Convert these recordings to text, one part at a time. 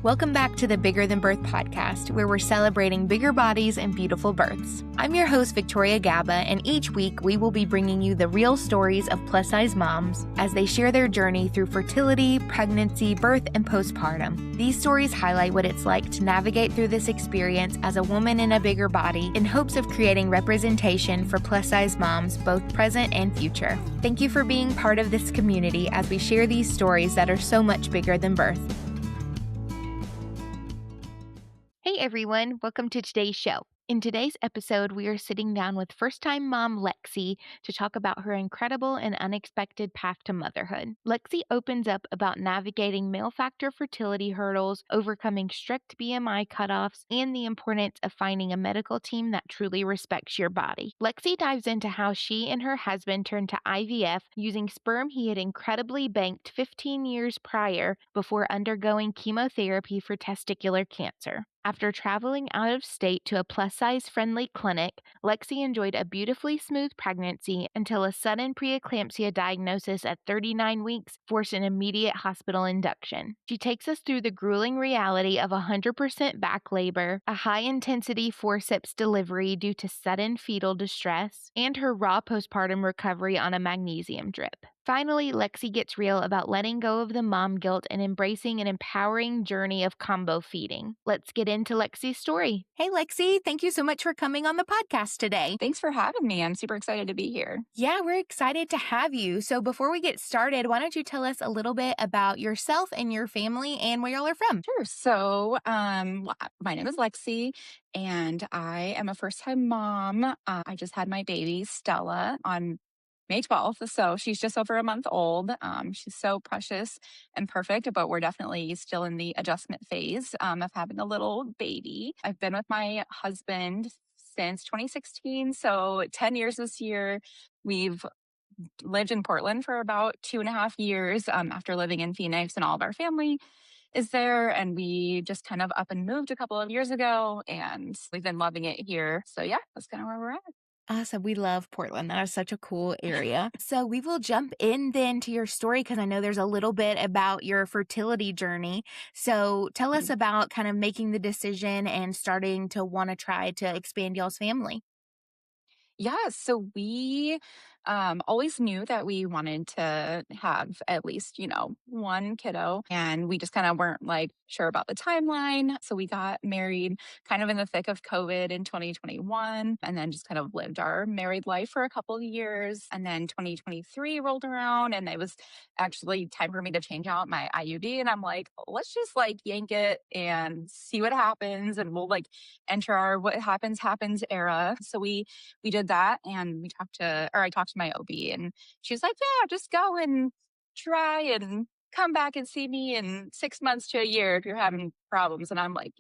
Welcome back to the Bigger Than Birth podcast, where we're celebrating bigger bodies and beautiful births. I'm your host, Victoria Gaba, and each week we will be bringing you the real stories of plus-size moms as they share their journey through fertility, pregnancy, birth, and postpartum. These stories highlight what it's like to navigate through this experience as a woman in a bigger body in hopes of creating representation for plus-size moms, both present and future. Thank you for being part of this community as we share these stories that are so much bigger than birth. Hey everyone, welcome to today's show. In today's episode, we are sitting down with first-time mom Lexy to talk about her incredible and unexpected path to motherhood. Lexy opens up about navigating male factor fertility hurdles, overcoming strict BMI cutoffs, and the importance of finding a medical team that truly respects your body. Lexy dives into how she and her husband turned to IVF using sperm he had incredibly banked 15 years prior before undergoing chemotherapy for testicular cancer. After traveling out of state to a plus-size friendly clinic, Lexy enjoyed a beautifully smooth pregnancy until a sudden pre-eclampsia diagnosis at 39 weeks forced an immediate hospital induction. She takes us through the grueling reality of 100% back labor, a high-intensity forceps delivery due to sudden fetal distress, and her raw postpartum recovery on a magnesium drip. Finally, Lexy gets real about letting go of the mom guilt and embracing an empowering journey of combo feeding. Let's get into Lexy's story. Hey, Lexy, thank you so much for coming on the podcast today. Thanks for having me. I'm super excited to be here. Yeah, we're excited to have you. So before we get started, why don't you tell us a little bit about yourself and your family and where y'all are from? Sure. So my name is Lexy, and I am a first-time mom. I just had my baby, Stella, on May 12th. So she's just over a month old. She's so precious and perfect, but we're definitely still in the adjustment phase of having a little baby. I've been with my husband since 2016. So 10 years this year. We've lived in Portland for about 2.5 years after living in Phoenix, and all of our family is there. And we just kind of up and moved a couple of years ago, and we've been loving it here. So yeah, that's kind of where we're at. Awesome. We love Portland. That is such a cool area. So we will jump in then to your story because I know there's a little bit about your fertility journey. So tell us about kind of making the decision and starting to want to try to expand y'all's family. Yeah, so we always knew that we wanted to have at least, one kiddo. And we just kind of weren't sure about the timeline. So we got married kind of in the thick of COVID in 2021, and then just kind of lived our married life for a couple of years. And then 2023 rolled around, and it was actually time for me to change out my IUD. And I'm like, let's just yank it and see what happens. And we'll enter our what happens era. So we did that, and I talked to my OB, and she was like, yeah, just go and try and come back and see me in 6 months to a year if you're having problems. And I'm like,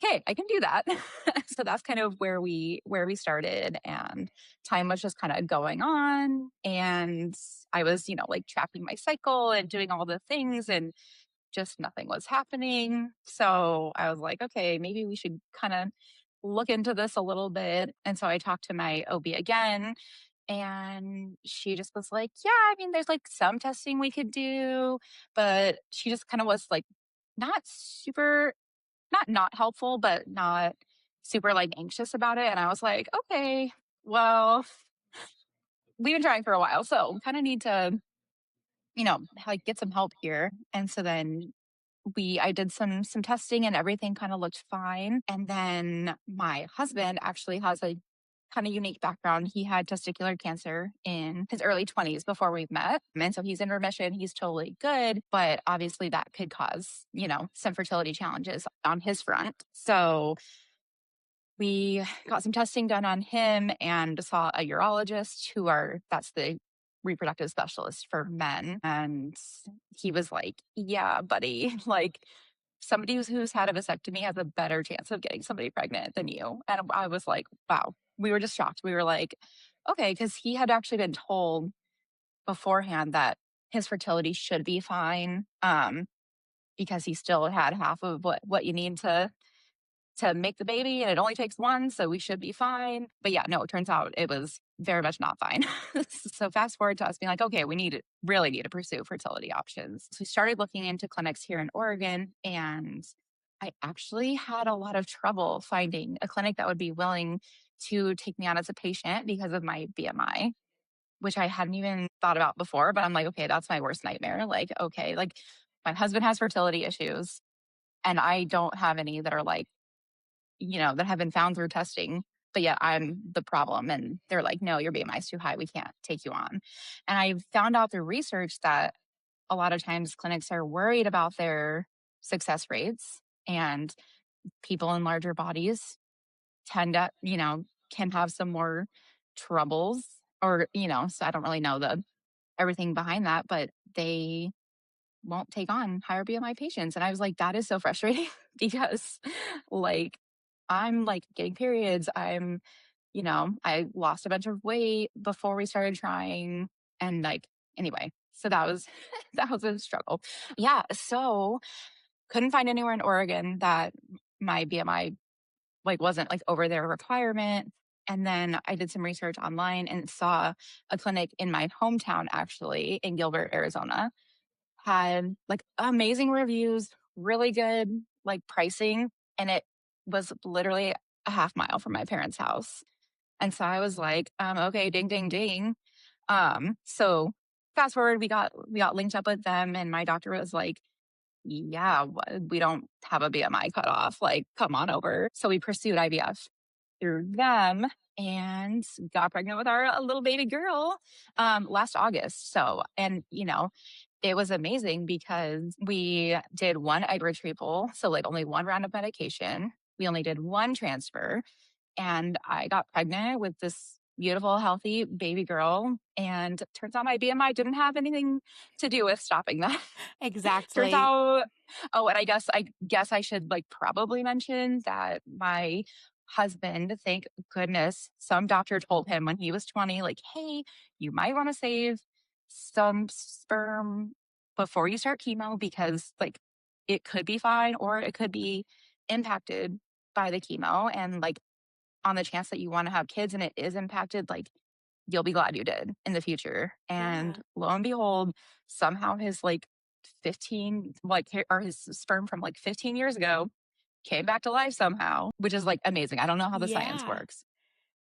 okay, I can do that. So that's kind of where we started, and time was just kind of going on, and I was, tracking my cycle and doing all the things, and just nothing was happening. So I was like, okay, maybe we should kind of look into this a little bit. And so I talked to my OB again, and she just was like, yeah, I mean, there's some testing we could do, but she just kind of was not super, not helpful, but not super anxious about it. And I was like, okay, well, we've been trying for a while, so kind of need to, get some help here. And so then I did some testing, and everything kind of looked fine. And then my husband actually has a kind of unique background. He had testicular cancer in his early 20s before we met. And so he's in remission. He's totally good. But obviously that could cause, some fertility challenges on his front. So we got some testing done on him and saw a urologist that's the reproductive specialist for men. And he was like, yeah, buddy, somebody who's had a vasectomy has a better chance of getting somebody pregnant than you. And I was like, wow. We were just shocked. We were like, okay, because he had actually been told beforehand that his fertility should be fine, because he still had half of what you need to make the baby, and it only takes one, so we should be fine. But yeah, no, it turns out it was very much not fine. So fast forward to us being like, okay, really need to pursue fertility options. So we started looking into clinics here in Oregon, and I actually had a lot of trouble finding a clinic that would be willing to take me on as a patient because of my BMI, which I hadn't even thought about before. But I'm like, okay, that's my worst nightmare. Like, okay, like my husband has fertility issues and I don't have any that are like, that have been found through testing, but yet I'm the problem. And they're like, no, your BMI is too high. We can't take you on. And I found out through research that a lot of times clinics are worried about their success rates, and people in larger bodies tend to, can have some more troubles, or, so I don't really know the everything behind that, but they won't take on higher BMI patients. And I was like, that is so frustrating because like I'm like getting periods. I lost a bunch of weight before we started trying. And like, anyway, so that was, that was a struggle. Yeah. So couldn't find anywhere in Oregon that my BMI like wasn't like over their requirement. And then I did some research online and saw a clinic in my hometown, actually in Gilbert, Arizona, had like amazing reviews, really good like pricing, and it was literally a half mile from my parents' house. And so I was like, okay, ding, ding, ding. So fast forward, we got linked up with them, and my doctor was like, yeah, we don't have a BMI cutoff. Like, come on over. So we pursued IVF through them and got pregnant with our little baby girl last August. So, and it was amazing because we did one egg retrieval. So, like, only one round of medication. We only did one transfer. And I got pregnant with this beautiful, healthy baby girl. And turns out my BMI didn't have anything to do with stopping that. Turns Exactly. out, oh, and I guess I should like probably mention that my husband, thank goodness, some doctor told him when he was 20, like, hey, you might want to save some sperm before you start chemo because like it could be fine or it could be impacted by the chemo. And like on the chance that you want to have kids and it is impacted, like you'll be glad you did in the future. And Yeah. lo and behold, somehow his like 15, like, or his sperm from like 15 years ago came back to life somehow, which is like amazing. I don't know how the science Yeah. works.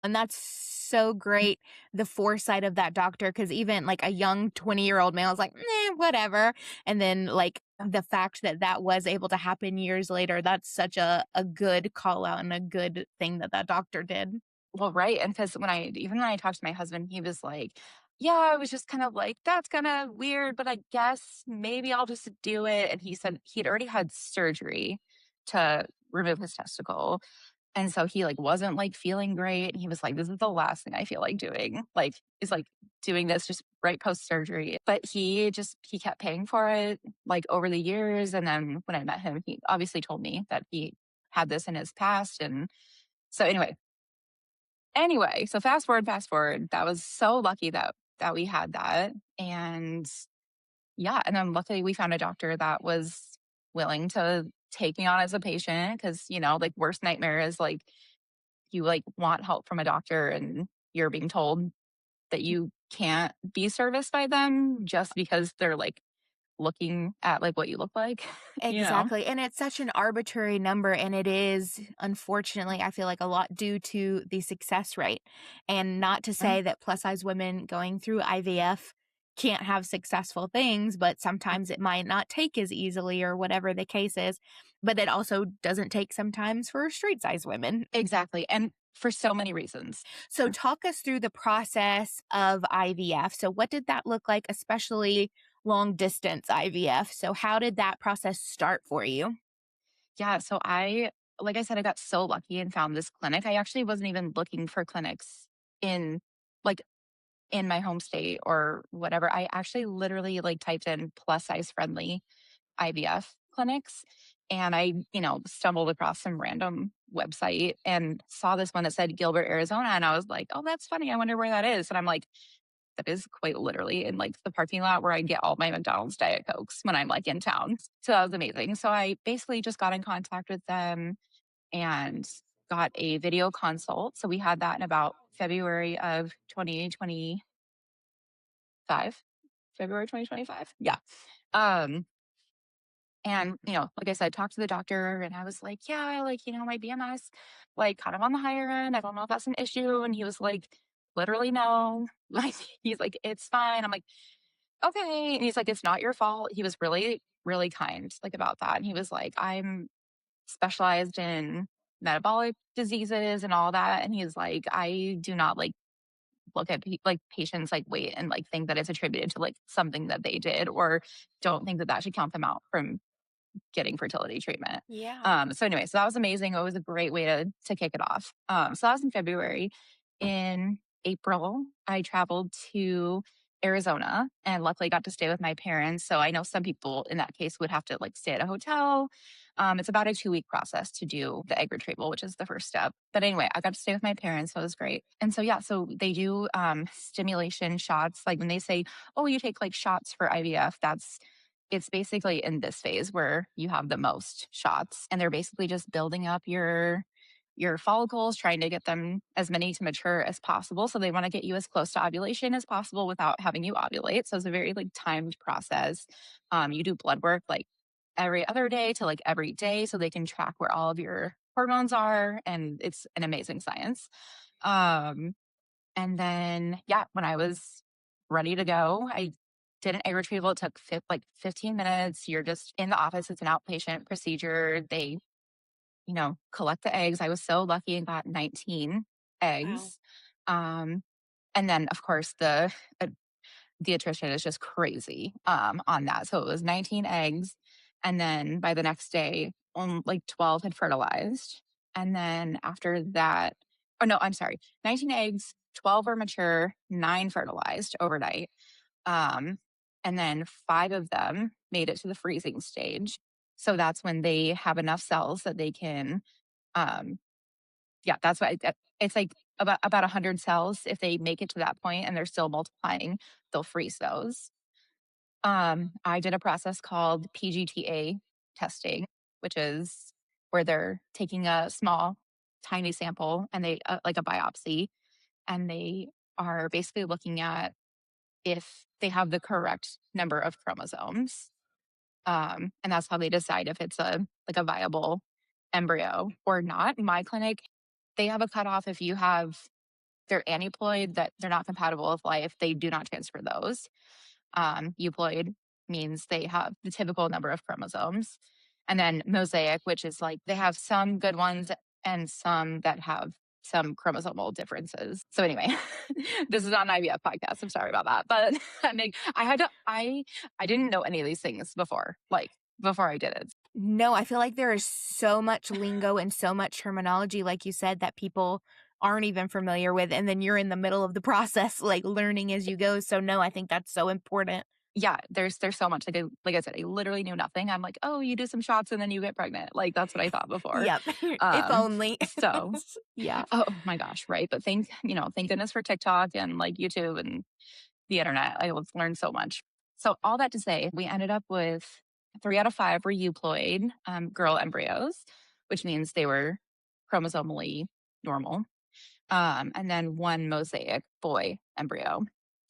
And that's so great, the foresight of that doctor, because even like a young 20-year-old male is like, whatever. And then like Yeah. the fact that that was able to happen years later, that's such a good call out and a good thing that that doctor did. Well, right. And because even when I talked to my husband, he was like, yeah, I was just kind of like, that's kind of weird, but I guess maybe I'll just do it. And he said he'd already had surgery to remove his testicle. And so he like wasn't like feeling great. And he was like, this is the last thing I feel like doing. Like, is like doing this just right post surgery. But he kept paying for it like over the years. And then when I met him, he obviously told me that he had this in his past. And so anyway, so fast forward. That was so lucky that we had that. And yeah, and then luckily we found a doctor that was willing to take me on as a patient because, like worst nightmare is like you like want help from a doctor and you're being told that you can't be serviced by them just because they're like looking at like what you look like, you know? Exactly. And it's such an arbitrary number. And it is, unfortunately, I feel like a lot due to the success rate. And not to Mhm. say that plus size women going through IVF can't have successful things, but sometimes it might not take as easily or whatever the case is. But it also doesn't take sometimes for straight size women. Exactly. And for so many reasons. So, talk us through the process of IVF. So, what did that look like, especially long distance IVF? So, how did that process start for you? Yeah. So like I said, I got so lucky and found this clinic. I actually wasn't even looking for clinics in like in my home state or whatever. I actually literally like typed in plus size friendly IVF clinics. And I, stumbled across some random website and saw this one that said Gilbert, Arizona. And I was like, oh, that's funny. I wonder where that is. And I'm like, that is quite literally in like the parking lot where I get all my McDonald's Diet Cokes when I'm like in town. So that was amazing. So I basically just got in contact with them and got a video consult. So we had that in about February of 2025. February 2025. Yeah. Um, and, like I said, talked to the doctor and I was like, yeah, like, my BMS, like kind of on the higher end. I don't know if that's an issue. And he was like, literally, no. Like, he's like, it's fine. I'm like, okay. And he's like, it's not your fault. He was really, really kind, like about that. And he was like, I'm specialized in metabolic diseases and all that. And he's like, I do not like look at like patients like weight and like think that it's attributed to like something that they did or don't think that that should count them out from getting fertility treatment. Yeah. So anyway, so that was amazing. It was a great way to kick it off. So that was in February. In April, I traveled to Arizona and luckily got to stay with my parents. So I know some people in that case would have to like stay at a hotel. It's about a 2-week process to do the egg retrieval, which is the first step. But anyway, I got to stay with my parents. So it was great. And so, yeah, so they do stimulation shots. Like when they say, oh, you take like shots for IVF, it's basically in this phase where you have the most shots and they're basically just building up your follicles, trying to get them as many to mature as possible. So they want to get you as close to ovulation as possible without having you ovulate. So it's a very like timed process. You do blood work like every other day to like every day so they can track where all of your hormones are. And it's an amazing science. Um, and then, yeah, when I was ready to go, I did an egg retrieval. It took like 15 minutes. You're just in the office. It's an outpatient procedure. They, collect the eggs. I was so lucky and got 19 Wow. eggs. Um, and then, of course, the attrition is just crazy on that. So it was 19 eggs. And then by the next day, like 12 had fertilized. And then after that, oh no, I'm sorry, 19 eggs, 12 were mature, 9 fertilized overnight. Um, and then 5 of them made it to the freezing stage. So that's when they have enough cells that they can, um, yeah, that's why it's like about 100 cells. If they make it to that point and they're still multiplying, they'll freeze those. I did a process called PGTA testing, which is where they're taking a small, tiny sample and they like a biopsy, and they are basically looking at if they have the correct number of chromosomes. And that's how they decide if it's a viable embryo or not. My clinic, they have a cutoff if you have they're aneuploid that they're not compatible with life. They do not transfer those. Euploid means they have the typical number of chromosomes. And then mosaic, which is like they have some good ones and some that have some chromosomal differences. So anyway, this is not an IVF podcast. I'm sorry about that. But I didn't know any of these things before I did it. No, I feel like there is so much lingo and so much terminology, like you said, that people aren't even familiar with. And then you're in the middle of the process, like learning as you go. So, no, I think that's so important. Yeah, there's so much. Like I said, I literally knew nothing. I'm like, oh, you do some shots and then you get pregnant. Like that's what I thought before. Yep. If Um, only. so Yeah. oh my gosh, right. But thank goodness for TikTok and like YouTube and the internet. I was learned so much. So all that to say, we ended up with 3 out of 5 were euploid girl embryos, which means they were chromosomally normal. And then 1 mosaic boy embryo.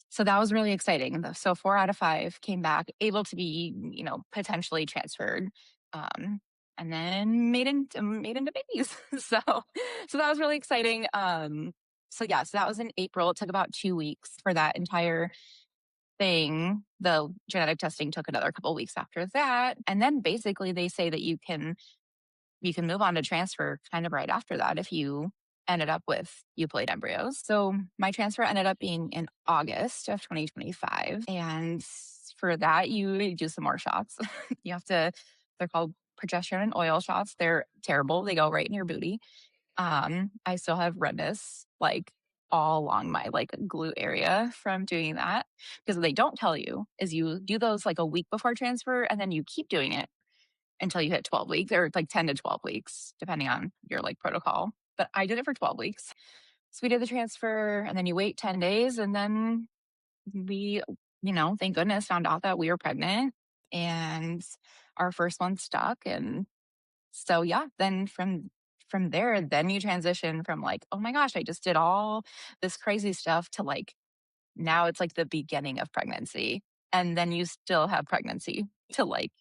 So that was really exciting. So 4 out of 5 came back able to be, potentially transferred. And then made into babies. So that was really exciting. So yeah, so that was in April. It took about 2 weeks for that entire thing. The genetic testing took another couple of weeks after that. And then basically they say that you can move on to transfer kind of right after that if you ended up with euploid embryos. So my transfer ended up being in August of 2025. And for that, you do some more shots. They're called progesterone and oil shots. They're terrible. They go right in your booty. I still have redness like all along my like glute area from doing that, because what they don't tell you is you do those like a week before transfer and then you keep doing it until you hit 12 weeks or like 10 to 12 weeks, depending on your like protocol. But I did it for 12 weeks. So we did the transfer and then you wait 10 days and then we, thank goodness found out that we were pregnant and our first one stuck. And so, yeah, then from from there, then you transition from like, oh my gosh, I just did all this crazy stuff to like, now it's like the beginning of pregnancy. And then you still have pregnancy to like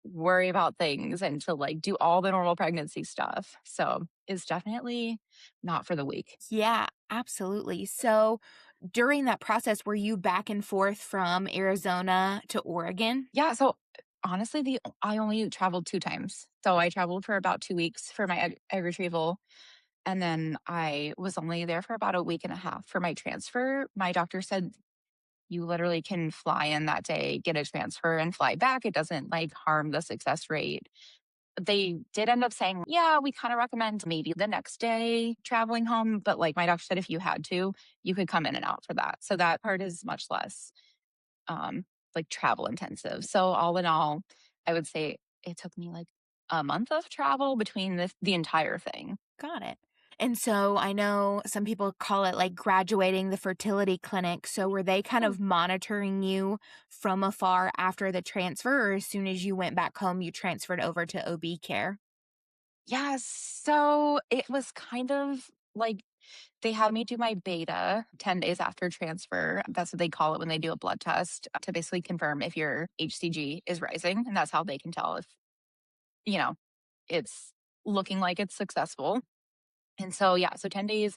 worry about things and to like do all the normal pregnancy stuff. So it's definitely not for the weak. Yeah, absolutely. So during that process, were you back and forth from Arizona to Oregon? Yeah. So honestly, I only traveled 2 times. So I traveled for about 2 weeks for my egg retrieval. And then I was only there for about a week and a half for my transfer. My doctor said you literally can fly in that day, get a transfer, and fly back. It doesn't like harm the success rate. They did end up saying, yeah, we kind of recommend maybe the next day traveling home. But like my doctor said, if you had to, you could come in and out for that. So that part is much less um, like travel intensive. So all in all, I would say it took me like a month of travel between the entire thing. Got it. And so I know some people call it like graduating the fertility clinic. So were they kind Oh, of monitoring you from afar after the transfer, or as soon as you went back home, you transferred over to OB care? yeah. So it was kind of like they had me do my beta 10 days after transfer. That's what they call it when they do a blood test to basically confirm if your HCG is rising. And that's how they can tell if, you know, it's looking like it's successful. And so, yeah, so 10 days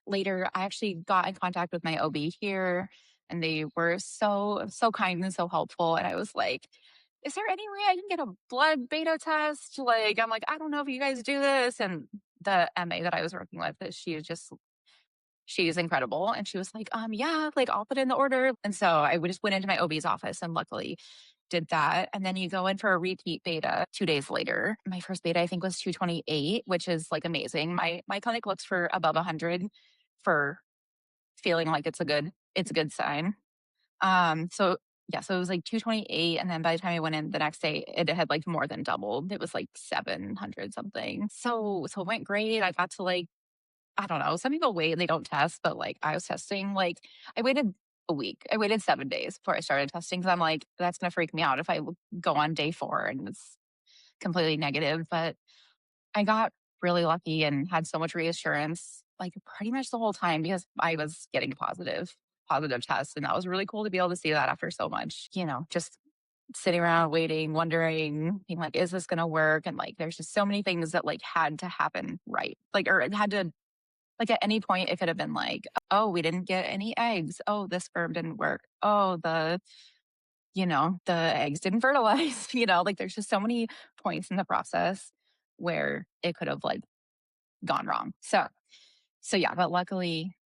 later, I actually got in contact with my OB here and they were so kind and so helpful. And I was like, is there any way I can get a blood beta test? Like, I'm like, I don't know if you guys do this. And the MA that I was working with, she's incredible. And she was like, yeah, like I'll put in the order. And so I just went into my OB's office and luckily did that. And then you go in for a repeat beta 2 days later. My first beta, I think, was 228, which is like amazing. My clinic looks for above 100 for feeling like it's a good sign. So yeah, so it was like 228. And then by the time I went in the next day, it had like more than doubled. It was like 700 something. So it went great. I got to like I don't know. Some people wait and they don't test, but like I was testing, like I waited a week. I waited 7 days before I started testing because I'm like, that's going to freak me out if I go on day 4 and it's completely negative. But I got really lucky and had so much reassurance, like pretty much the whole time because I was getting positive tests. And that was really cool to be able to see that after so much, just sitting around waiting, wondering, being like, is this going to work? And like, there's just so many things that like had to happen right. Like, or it had to like at any point, it could have been like, oh, we didn't get any eggs. Oh, this sperm didn't work. Oh, the eggs didn't fertilize. Like there's just so many points in the process where it could have like gone wrong. So yeah, but luckily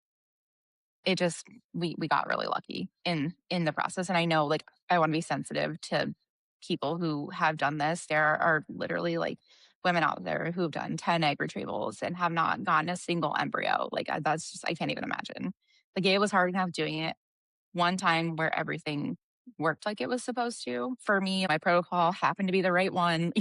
it just we got really lucky in the process. And I know like I want to be sensitive to people who have done this. There are literally like women out there who've done 10 egg retrievals and have not gotten a single embryo. Like that's just I can't even imagine. Like it was hard enough doing it one time where everything worked like it was supposed to. For me, my protocol happened to be the right one.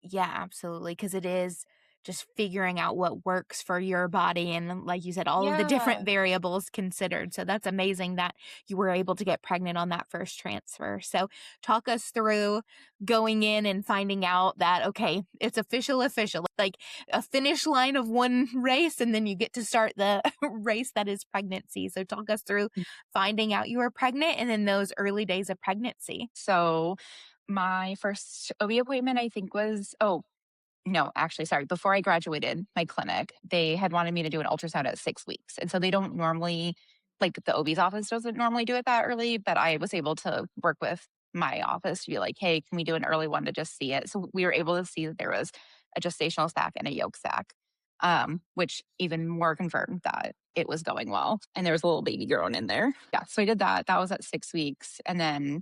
Yeah, absolutely. Because it is just figuring out what works for your body and, like you said, all of the different Yeah. variables considered. So that's amazing that you were able to get pregnant on that first transfer. So talk us through going in and finding out that, okay, it's official, like a finish line of one race, and then you get to start the race that is pregnancy. So talk us through finding out you were pregnant and then those early days of pregnancy. So my first OB appointment, I think was, oh, no, actually, sorry. Before I graduated my clinic, they had wanted me to do an ultrasound at 6 weeks. And so they don't normally, like the OB's office doesn't normally do it that early, but I was able to work with my office to be like, hey, can we do an early one to just see it? So we were able to see that there was a gestational sac and a yolk sac, which even more confirmed that it was going well. And there was a little baby growing in there. Yeah. So I did that. That was at 6 weeks. And then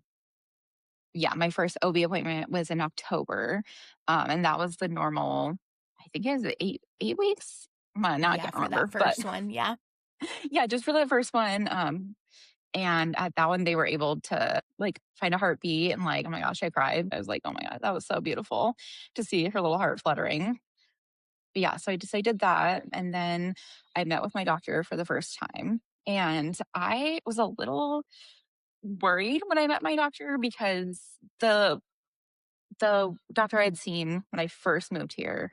yeah, my first OB appointment was in October, and that was the normal. I think it was 8 weeks. Now I Yeah, can't for that remember, but first one. Yeah. yeah, just for the first one. And at that one, they were able to like find a heartbeat, and like, oh my gosh, I cried. I was like, oh my god, that was so beautiful to see her little heart fluttering. But yeah, so I did that, and then I met with my doctor for the first time, and I was a little worried when I met my doctor because the doctor I'd seen when I first moved here,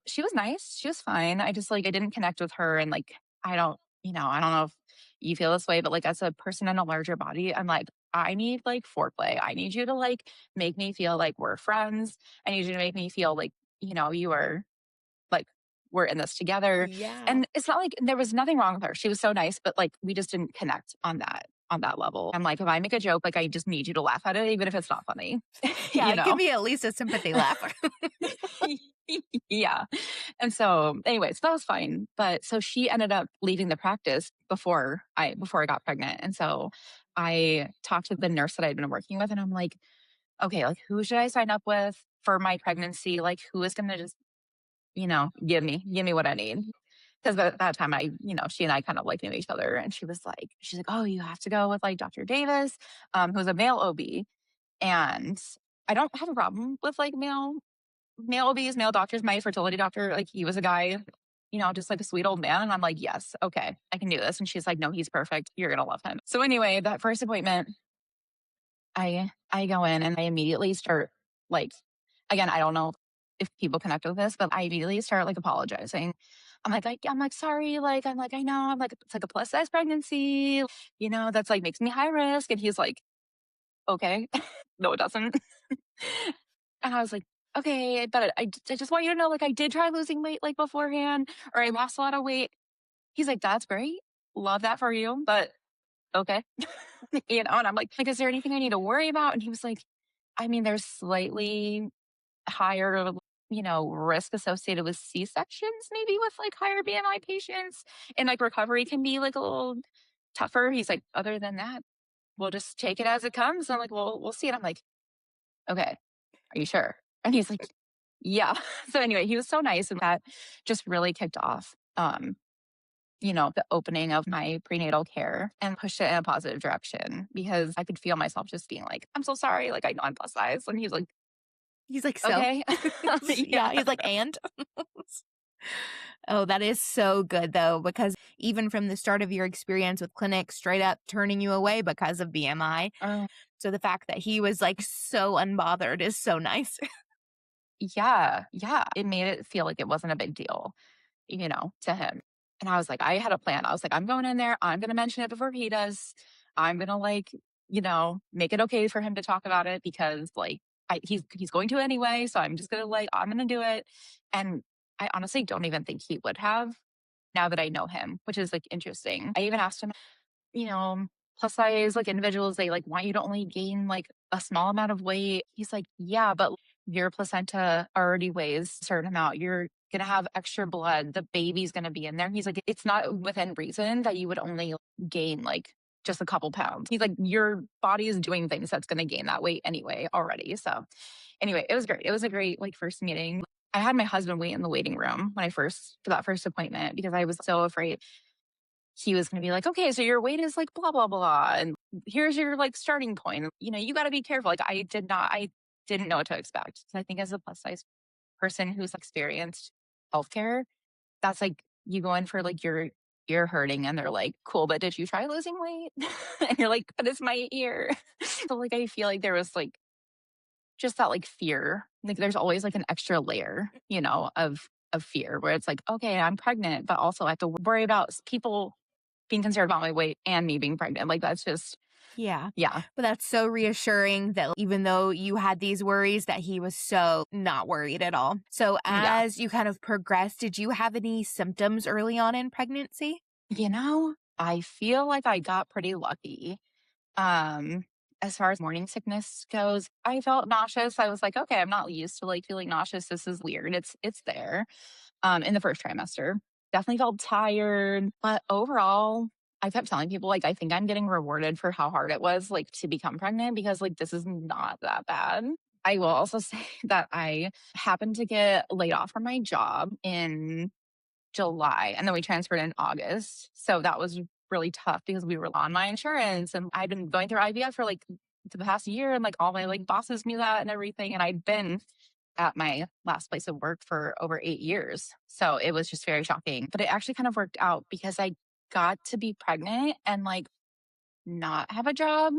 She was nice. She was fine. I just like I didn't connect with her and like I don't know if you feel this way, but like as a person in a larger body, I'm like, I need like foreplay. I need you to like make me feel like we're friends. I need you to make me feel like, you are like we're in this together. Yeah. And it's not like there was nothing wrong with her. She was so nice, but like we just didn't connect on that level. I'm like, if I make a joke, like I just need you to laugh at it, even if it's not funny. Yeah, you give know? me at least a sympathy laugh. Yeah. And so anyway, so that was fine. But so she ended up leaving the practice before I got pregnant. And so I talked to the nurse that I'd been working with and I'm like, okay, like who should I sign up with for my pregnancy? Like who is gonna just, give me what I need. Because at that time she and I kind of like knew each other. And she's like, oh, you have to go with like Dr. Davis, who's a male OB. And I don't have a problem with like male OBs, male doctors. My fertility doctor, like he was a guy, just like a sweet old man. And I'm like, yes, okay, I can do this. And she's like, no, he's perfect. You're gonna love him. So anyway, that first appointment, I go in and I immediately start like, again, I don't know if people connect with this, but I immediately start like apologizing. I'm like, sorry, like, I'm like, I know, I'm like, it's like a plus size pregnancy, that's like makes me high risk. And he's like, okay, no, it doesn't. And I was like, okay, but I just want you to know, like, I did try losing weight like beforehand, or I lost a lot of weight. He's like, that's great. Love that for you. But okay. And I'm like, is there anything I need to worry about? And he was like, I mean, there's slightly higher, risk associated with C-sections, maybe with like higher BMI patients, and like recovery can be like a little tougher. He's like, other than that, we'll just take it as it comes. I'm like, well, we'll see. And I'm like, okay, are you sure? And he's like, yeah. So anyway, he was so nice and that just really kicked off the opening of my prenatal care and pushed it in a positive direction because I could feel myself just being like, I'm so sorry. Like, I know I'm plus size. And he's like, He's like, "So?" okay. Yeah, Yeah. he's like, "And?" Oh, that is so good though, because even from the start of your experience with clinics, straight up turning you away because of BMI. Uh, So the fact that he was like so unbothered is so nice. yeah. Yeah. It made it feel like it wasn't a big deal, to him. And I was like, I had a plan. I was like, I'm going in there. I'm going to mention it before he does. I'm going to like, make it okay for him to talk about it because like he's going to anyway. So I'm just going to like, I'm going to do it. And I honestly don't even think he would have now that I know him, which is like interesting. I even asked him, you know, plus size like individuals, they like want you to only gain like a small amount of weight. He's like, yeah, but your placenta already weighs a certain amount. You're going to have extra blood. The baby's going to be in there. He's like, it's not within reason that you would only gain like just a couple pounds. He's like, your body is doing things that's going to gain that weight anyway already. So anyway, it was great. It was a great like first meeting. I had my husband wait in the waiting room for that first appointment because I was so afraid he was going to be like, okay, so your weight is like blah, blah, blah. And here's your like starting point. You got to be careful. Like I didn't know what to expect. So I think as a plus size person who's experienced healthcare, that's like you go in for like your ear hurting and they're like, cool, but did you try losing weight? And you're like, but it's my ear. So like, I feel like there was like just that like fear. Like there's always like an extra layer, of fear where it's like, okay, I'm pregnant, but also I have to worry about people being concerned about my weight and me being pregnant. Like that's just, Yeah. yeah, But that's so reassuring that even though you had these worries that he was so not worried at all. So yeah. as you kind of progressed, did you have any symptoms early on in pregnancy? I feel like I got pretty lucky. Um, as far as morning sickness goes, I felt nauseous. I was like, okay, I'm not used to like feeling nauseous. This is weird. It's there. In the first trimester. Definitely felt tired, but overall, I kept telling people like I think I'm getting rewarded for how hard it was like to become pregnant because like this is not that bad. I will also say that I happened to get laid off from my job in July and then we transferred in August. So that was really tough because we were on my insurance and I'd been going through IVF for like the past year and like all my like bosses knew that and everything. And I'd been at my last place of work for over 8 years. So it was just very shocking. But it actually kind of worked out because I got to be pregnant and like not have a job,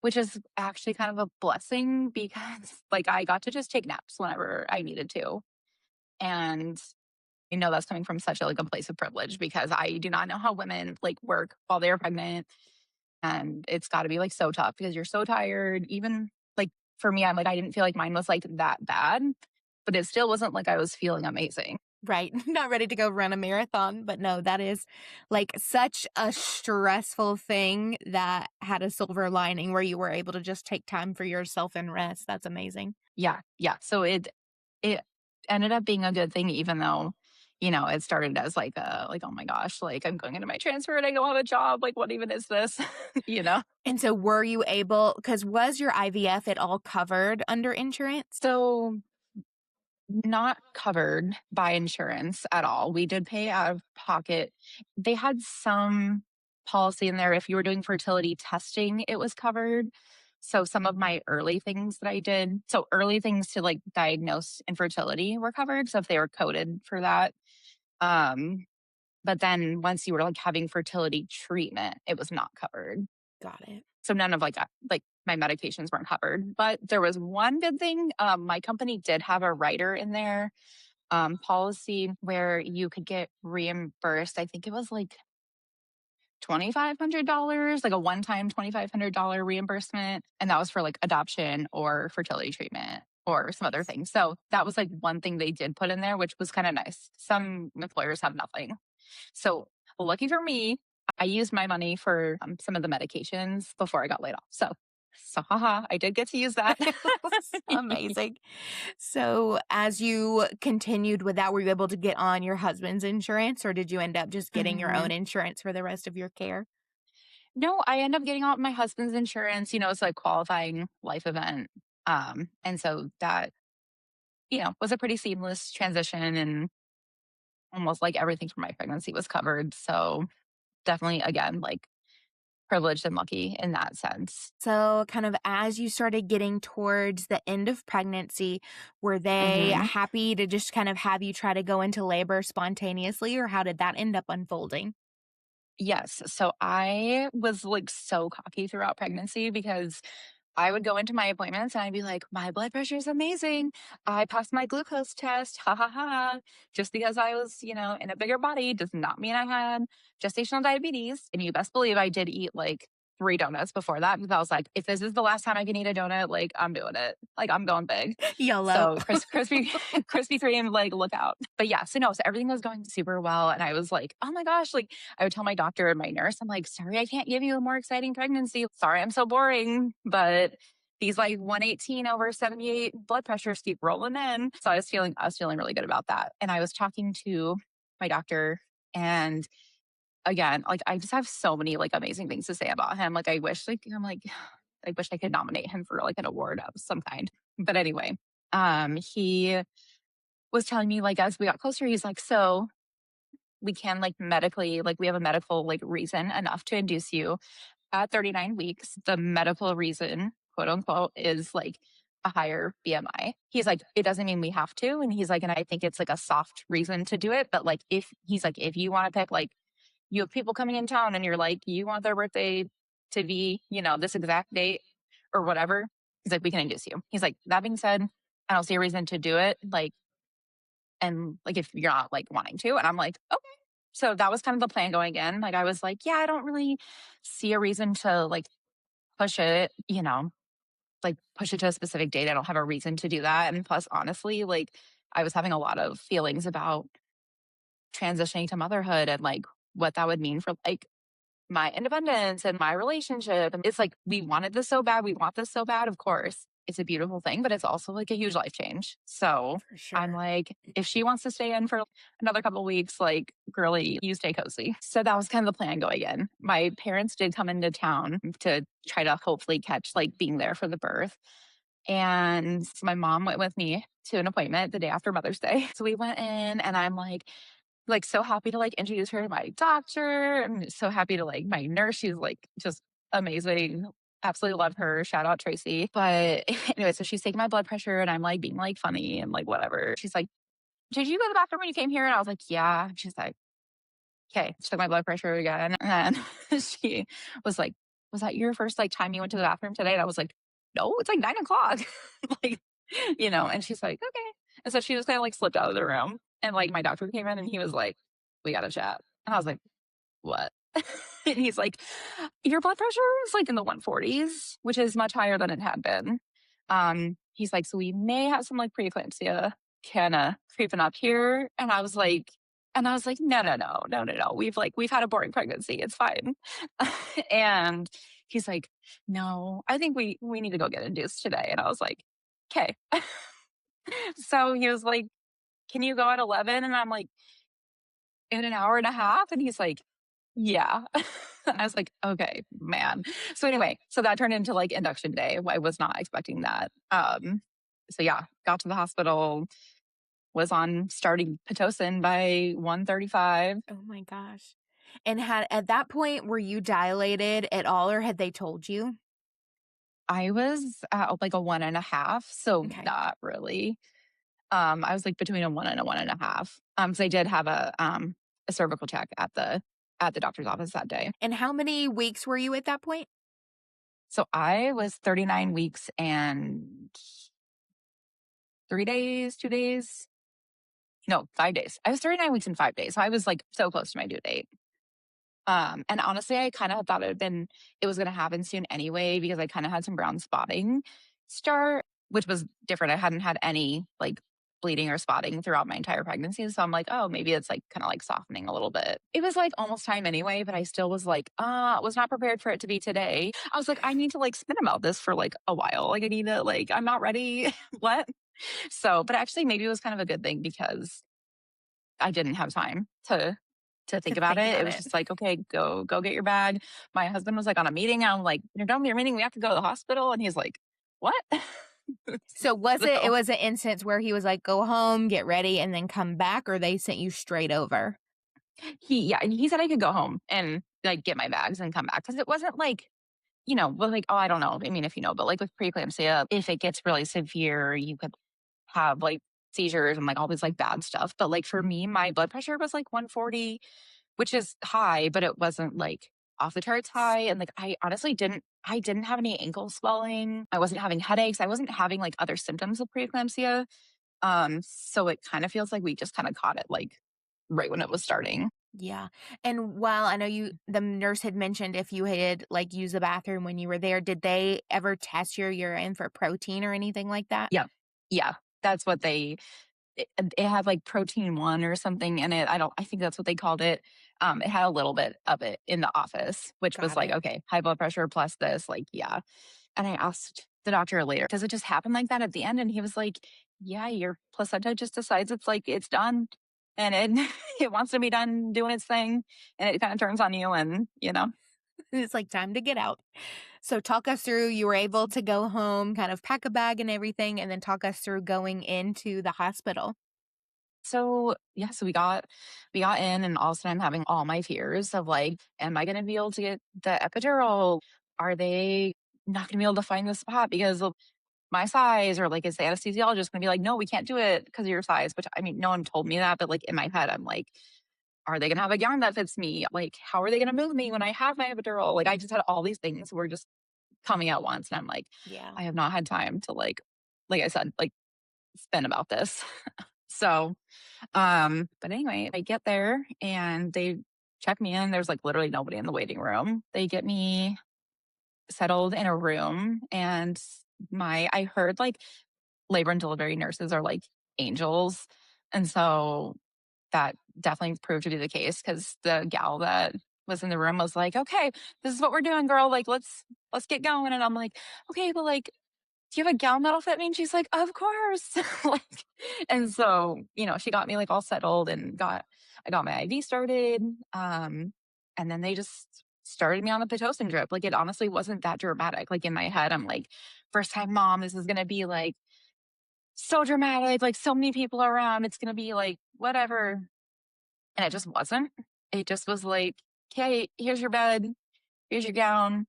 which is actually kind of a blessing because like I got to just take naps whenever I needed to. And I know that's coming from such a, like, a place of privilege because I do not know how women, like, work while they're pregnant, and it's gotta be, like, so tough because you're so tired. Even, like, for me, I'm like, I didn't feel like mine was, like, that bad, but it still wasn't like I was feeling amazing. Right. Not ready to go run a marathon, but no, that is like such a stressful thing that had a silver lining where you were able to just take time for yourself and rest. That's amazing. Yeah, yeah. So it ended up being a good thing even though, it started as like, "Oh my gosh, like, I'm going into my transfer and I don't have a job, like, what even is this?" You know? And so were you able, because was your IVF at all covered under insurance? So, not covered by insurance at all. We did pay out of pocket. They had some policy in there if you were doing fertility testing, it was covered. So some of my early things that I did, so early things to like diagnose infertility were covered. So if they were coded for that. Um, but then once you were like having fertility treatment, it was not covered. Got it. So none of like my medications weren't covered. But there was one good thing. My company did have a rider in there policy where you could get reimbursed. I think it was like $2,500, like a one time $2,500 reimbursement. And that was for like adoption or fertility treatment or some other Nice. things. So that was like one thing they did put in there, which was kind of nice. Some employers have nothing. So lucky for me, I used my money for some of the medications before I got laid off. So haha, I did get to use that. Amazing. So, as you continued with that, were you able to get on your husband's insurance or did you end up just getting your own Mhm. insurance for the rest of your care? No, I end up getting out my husband's insurance. It's like qualifying life event. And so that, was a pretty seamless transition and almost like everything from my pregnancy was covered. So definitely, again, like privileged and lucky in that sense. So, kind of as you started getting towards the end of pregnancy, were they hmm happy to just kind of have you try to go into labor spontaneously, or how did that end up unfolding? Yes. So I was like so cocky throughout pregnancy because I would go into my appointments and I'd be like, my blood pressure is amazing. I passed my glucose test. Ha ha ha. Just because I was, in a bigger body does not mean I had gestational diabetes. And you best believe I did eat like 3 donuts before that because I was like, if this is the last time I can eat a donut, like I'm doing it. Like I'm going big. YOLO. So crispy, Krispy Kreme, like look out. But yeah, so no, so everything was going super well. And I was like, oh my gosh, like I would tell my doctor and my nurse, I'm like, sorry, I can't give you a more exciting pregnancy. Sorry, I'm so boring. But these like 118 over 78 blood pressures keep rolling in. So I was feeling really good about that. And I was talking to my doctor and again, like I just have so many like amazing things to say about him. Like I wish I could nominate him for like an award of some kind. But anyway, he was telling me like as we got closer, he's like, so we can like medically, like we have a medical like reason enough to induce you at 39 weeks. The medical reason, quote unquote, is like a higher BMI. He's like, it doesn't mean we have to. And he's like, and I think it's like a soft reason to do it. But like, if you want to pick, like, you have people coming in town and you're like, you want their birthday to be, this exact date or whatever. He's like, we can induce you. He's like, that being said, I don't see a reason to do it. Like, and like, if you're not like wanting to. And I'm like, okay. So that was kind of the plan going in. Like, I was like, yeah, I don't really see a reason to like push it, like push it to a specific date. I don't have a reason to do that. And plus, honestly, like I was having a lot of feelings about transitioning to motherhood and like what that would mean for like my independence and my relationship. And it's like, we wanted this so bad. We want this so bad. Of course, it's a beautiful thing, but it's also like a huge life change. So For I'm sure. like, if she wants to stay in for another couple of weeks, like, girly, you stay cozy. So that was kind of the plan going in. My parents did come into town to try to hopefully catch like being there for the birth. And my mom went with me to an appointment the day after Mother's Day. So we went in and I'm like so happy to like introduce her to my doctor. I'm so happy to like my nurse. She's like just amazing. Absolutely love her. Shout out Tracy. But anyway, so she's taking my blood pressure and I'm like being like funny and like whatever. She's like, did you go to the bathroom when you came here? And I was like, yeah. She's like, okay. She took my blood pressure again. And she was like, was that your first like time you went to the bathroom today? And I was like, no, it's like 9 o'clock. like, and she's like, okay. And so she just kind of like slipped out of the room. And like my doctor came in and he was like, we got to chat. And I was like, what? And he's like, your blood pressure is like in the 140s, which is much higher than it had been. He's like, so we may have some like preeclampsia kind of creeping up here. And I was like, no, no, no, no, no, no. We've had a boring pregnancy. It's fine. And he's like, no, I think we need to go get induced today. And I was like, okay. So he was like, can you go at 11? And I'm like, in an hour and a half? And he's like, yeah. I was like, okay, man. So anyway, so that turned into like induction day. I was not expecting that. So yeah, got to the hospital, was on starting Pitocin by 1:35. Oh my gosh. And had at that point, were you dilated at all or had they told you? I was at like a 1.5, so Okay. not really. I was like between a 1 and a 1.5. So I did have a cervical check at the doctor's office that day. And how many weeks were you at that point? So I was 39 weeks and 3 days, 2 days. No, 5 days. I was 39 weeks and 5 days. So I was like so close to my due date. And honestly, I kind of thought it was going to happen soon anyway, because I kind of had some brown spotting start, which was different. I hadn't had any like bleeding or spotting throughout my entire pregnancy. So I'm like, oh, maybe it's like kind of like softening a little bit. It was like almost time anyway, but I still was like, was not prepared for it to be today. I was like, I need to like spin about this for like a while. Like I need to like, I'm not ready. What? So, but actually maybe it was kind of a good thing because I didn't have time to To think about think it. It about was it. just like, okay, go get your bag. My husband was like on a meeting. I'm like, you're done with your meeting. We have to go to the hospital. And he's like, what? So it So was an instance where he was like, go home, get ready, and then come back, or they sent you straight over? yeah, and he said I could go home and like get my bags and come back. Cause it wasn't like, well, like, oh, I don't know. I mean, if you know, but like with preeclampsia, if it gets really severe, you could have like seizures and like all this like bad stuff. But like for me, my blood pressure was like 140, which is high, but it wasn't like off the charts high. And like I honestly didn't have any ankle swelling. I wasn't having headaches. I wasn't having like other symptoms of preeclampsia. So it kind of feels like we just kind of caught it like right when it was starting. Yeah. And while I know the nurse had mentioned if you had like used the bathroom when you were there, did they ever test your urine for protein or anything like that? Yeah. Yeah. That's what it had like protein one or something in it. I think that's what they called it. It had a little bit of it in the office, which was Got like, it. okay, high blood pressure plus this, like, yeah. And I asked the doctor later, does it just happen like that at the end? And he was like, yeah, your placenta just decides it's like it's done and it it wants to be done doing its thing and it kind of turns on you and It's like time to get out. So talk us through, you were able to go home, kind of pack a bag and everything, and then talk us through going into the hospital. So yeah, so we got in and all of a sudden I'm having all my fears of like, am I gonna be able to get the epidural? Are they not gonna be able to find the spot because of my size? Or like is the anesthesiologist gonna be like, no, we can't do it because of your size? Which I mean, no one told me that, but like in my head, I'm like, are they gonna have a gown that fits me? Like, how are they gonna move me when I have my epidural? Like I just had all these things were just coming at once. And I'm like, Yeah. I have not had time to like I said, like spin about this. So but anyway, I get there and they check me in. There's like literally nobody in the waiting room. They get me settled in a room and I heard like labor and delivery nurses are like angels. And so that definitely proved to be the case because the gal that was in the room was like, okay, this is what we're doing, girl. Like, let's get going. And I'm like, okay, but like, do you have a gown that'll fit me? And she's like, of course. Like, and so, she got me like all settled and I got my IV started. And then they just started me on the Pitocin drip. Like it honestly wasn't that dramatic. Like in my head, I'm like, first time mom, this is going to be like so dramatic, like so many people around. It's going to be like whatever. And it just wasn't. It just was like, okay, here's your bed. Here's your gown.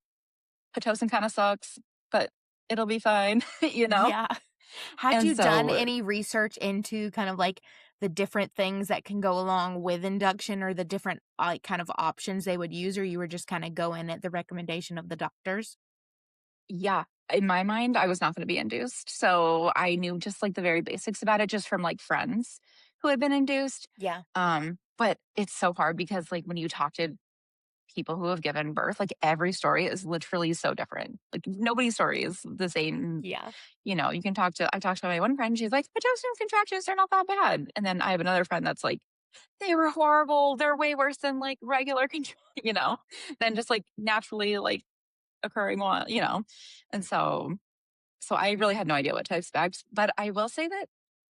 Pitocin kind of sucks, but it'll be fine, Yeah. Had And you done so, any research into kind of like the different things that can go along with induction or the different like kind of options they would use, or you were just kind of going at the recommendation of the doctors? yeah. in my mind, I was not going to be induced. So I knew just like the very basics about it just from like friends who had been induced. Yeah. But it's so hard because like when you talk to people who have given birth, like every story is literally so different. Like nobody's story is the same. Yeah. You can I talked to my one friend, she's like, pitocin contractions, they're not that bad. And then I have another friend that's like, they were horrible. They're way worse than like regular, than just like naturally like occurring one. And so I really had no idea what to expect. But I will say that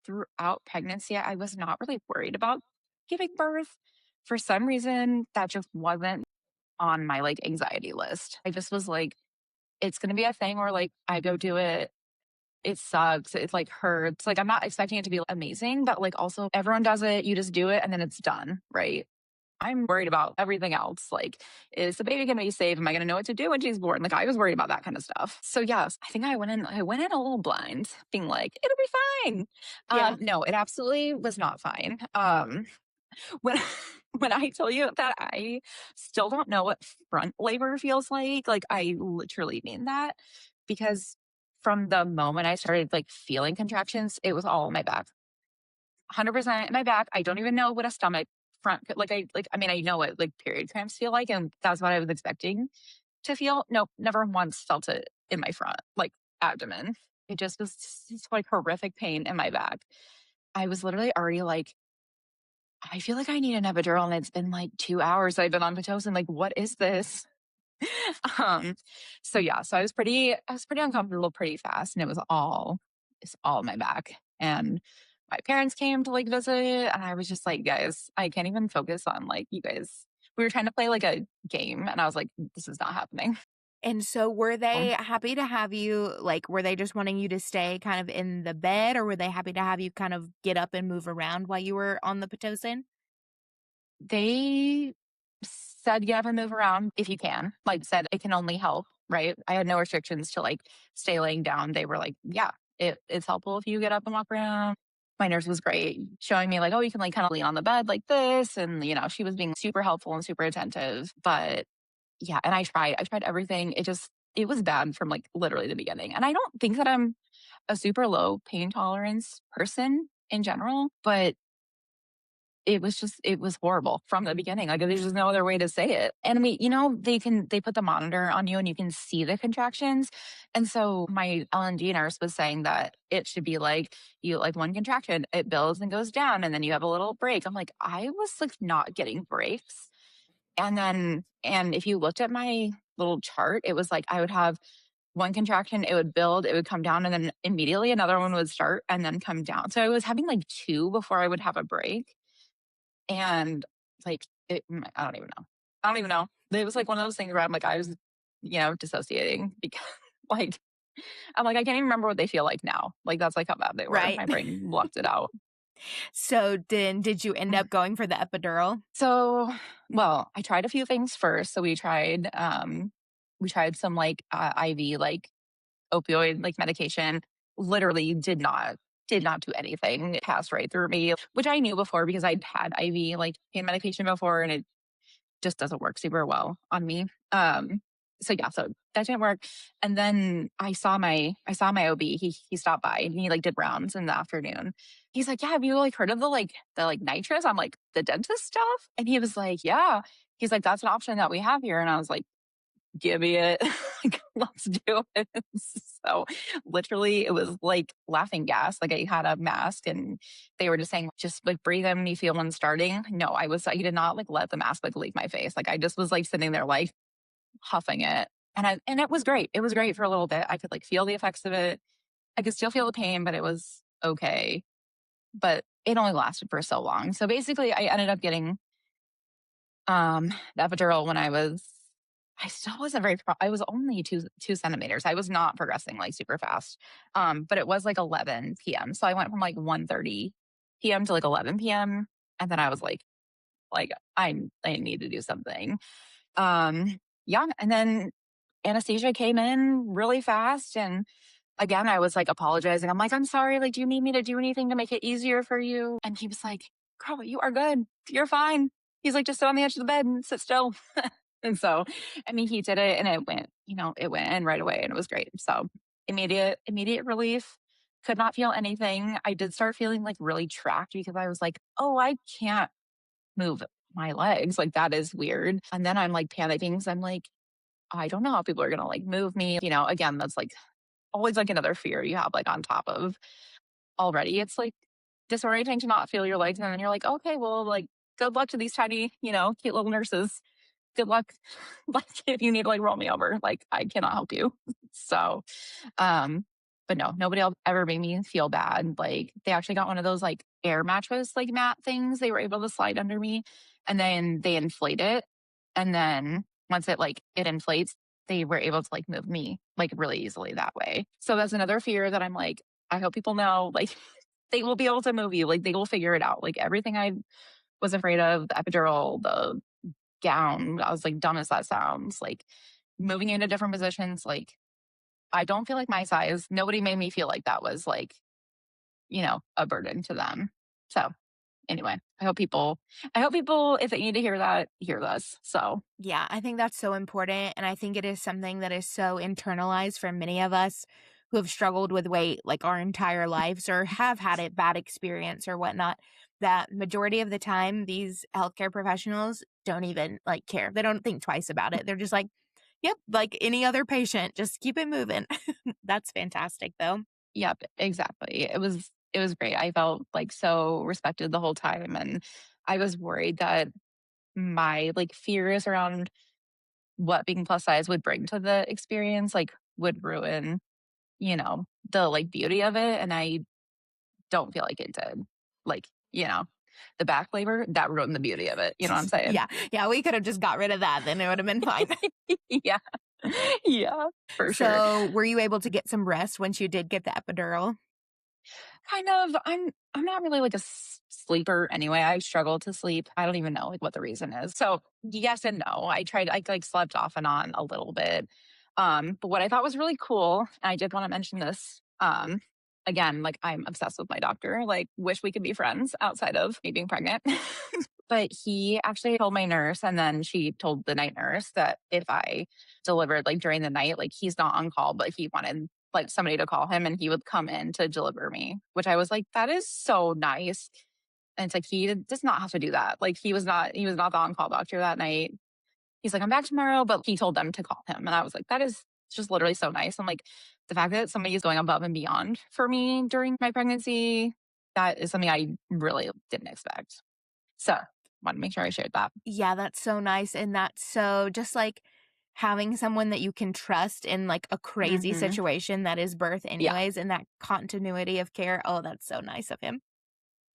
throughout pregnancy, I was not really worried about giving birth. For some reason, that just wasn't on my like anxiety list. I just was like, it's going to be a thing where like I go do it. It sucks. It like hurts. Like I'm not expecting it to be amazing, but like also everyone does it. You just do it and then it's done. Right. I'm worried about everything else. Like, is the baby going to be safe? Am I going to know what to do when she's born? Like, I was worried about that kind of stuff. So yes, I think I went in a little blind, being like, it'll be fine. Yeah. No, it absolutely was not fine. When when I tell you that I still don't know what front labor feels like I literally mean that because from the moment I started like feeling contractions, it was all in my back. 100% in my back. I don't even know what a stomach front I mean I know what like period cramps feel like and that's what I was expecting to feel. Nope, never once felt it in my front like abdomen. It just was just like horrific pain in my back. I was literally already like I feel like I need an epidural and it's been like 2 hours I've been on Pitocin. Like, what is this? um, so yeah, so I was pretty uncomfortable pretty fast and it's all my back. And my parents came to like visit and I was just like, guys, I can't even focus on like you guys. We were trying to play like a game and I was like, this is not happening. And so were they happy to have you like, were they just wanting you to stay kind of in the bed, or were they happy to have you kind of get up and move around while you were on the Pitocin? They said, "Yeah, move around if you can." Like, said, "It can only help," right? I had no restrictions to, like, stay laying down. They were like, "Yeah, it's helpful if you get up and walk around." My nurse was great, showing me, like, "Oh, you can, like, kinda lean on the bed like this," and, she was being super helpful and super attentive, but yeah, and I tried everything. It was bad from, like, literally the beginning, and I don't think that I'm a super low pain tolerance person in general, but it was horrible from the beginning. Like, there's just no other way to say it. And they put the monitor on you and you can see the contractions. And so my L&D nurse was saying that it should be like you like one contraction, it builds and goes down, and then you have a little break. I'm like, I was like not getting breaks. And if you looked at my little chart, it was like I would have one contraction, it would build, it would come down, and then immediately another one would start and then come down. So I was having like two before I would have a break. And like, I don't even know. I don't even know. It was like one of those things where I'm like, I was, dissociating because like, I'm like, I can't even remember what they feel like now. Like, that's like how bad they were. Right. My brain blocked it out. So did you end up going for the epidural? So, well, I tried a few things first. So we tried some like IV, like opioid, like medication. Literally did not do anything. It passed right through me, which I knew before because I'd had IV like pain medication before and it just doesn't work super well on me. So yeah, so that didn't work. And then I saw my OB. He stopped by and he like did rounds in the afternoon. He's like, "Yeah, have you like heard of the like nitrous?" I'm like, "The dentist stuff?" And he was like, "Yeah." He's like, "That's an option that we have here." And I was like, "Give me it." Like, let's do it. So literally it was like laughing gas. Like I had a mask and they were just saying, just like breathe in when you feel one starting. No, I did not like let the mask like leave my face. Like I just was like sitting there like huffing it. And it was great. It was great for a little bit. I could like feel the effects of it. I could still feel the pain, but it was okay. But it only lasted for so long. So basically I ended up getting the epidural when I still wasn't I was only 2 centimeters. I was not progressing like super fast. But it was like 11 p.m. So I went from like 1:30 p.m. to like 11 p.m. And then I was like I need to do something. Yeah. And then anesthesia came in really fast. And again, I was like apologizing. I'm like, "I'm sorry. Like, do you need me to do anything to make it easier for you?" And he was like, "Girl, you are good. You're fine." He's like, "Just sit on the edge of the bed and sit still." And so, I mean, he did it and it went in right away and it was great. So immediate relief. Could not feel anything. I did start feeling like really trapped because I was like, oh, I can't move my legs. Like that is weird. And then I'm like panicking because I'm like, I don't know how people are gonna like move me. Again, that's like always like another fear you have like on top of already. It's like disorienting to not feel your legs. And then you're like, okay, well, like good luck to these tiny, cute little nurses. Good luck. Like if you need to like roll me over, like I cannot help you. So um, but no, nobody else ever made me feel bad. Like they actually got one of those like air mattress like mat things. They were able to slide under me and then they inflate it. And then once it inflates, they were able to like move me like really easily that way. So that's another fear that I'm like, I hope people know like they will be able to move you. Like they will figure it out. Like everything I was afraid of, the epidural, the gown, I was like, dumb as that sounds, like moving into different positions, like I don't feel like my size, nobody made me feel like that was like, a burden to them. So anyway, I hope people, if they need to hear that, hear this. So Yeah, I think that's so important. And I think it is something that is so internalized for many of us who have struggled with weight like our entire lives or have had a bad experience or whatnot. That majority of the time, these healthcare professionals don't even like care. They don't think twice about it. They're just like, yep, like any other patient, just keep it moving. That's fantastic, though. yep, exactly. It was great. I felt like so respected the whole time. And I was worried that my like fears around what being plus size would bring to the experience, like would ruin, the like beauty of it. And I don't feel like it did. Like, the back labor, that ruined the beauty of it. You know what I'm saying? Yeah. Yeah. We could have just got rid of that. Then it would have been fine. Yeah. Yeah, for sure. So, were you able to get some rest once you did get the epidural? Kind of. I'm not really like a sleeper anyway. I struggle to sleep. I don't even know like what the reason is. So yes and no. I like slept off and on a little bit. But what I thought was really cool, and I did want to mention this. Again, like I'm obsessed with my doctor. Like, wish we could be friends outside of me being pregnant. But he actually told my nurse, and then she told the night nurse that if I delivered like during the night, like he's not on call, but he wanted like somebody to call him and he would come in to deliver me, which I was like, that is so nice. And it's like he does not have to do that. Like he was not the on-call doctor that night. He's like, I'm back tomorrow, but he told them to call him. And I was like, that is just literally so nice. I'm like, the fact that somebody is going above and beyond for me during my pregnancy, that is something I really didn't expect. So wanted to make sure I shared that. Yeah, that's so nice, and that's so just, like, having someone that you can trust in, like, a crazy Hmm. situation that is birth Yeah. anyways, and that continuity of care. Oh, that's so nice of him.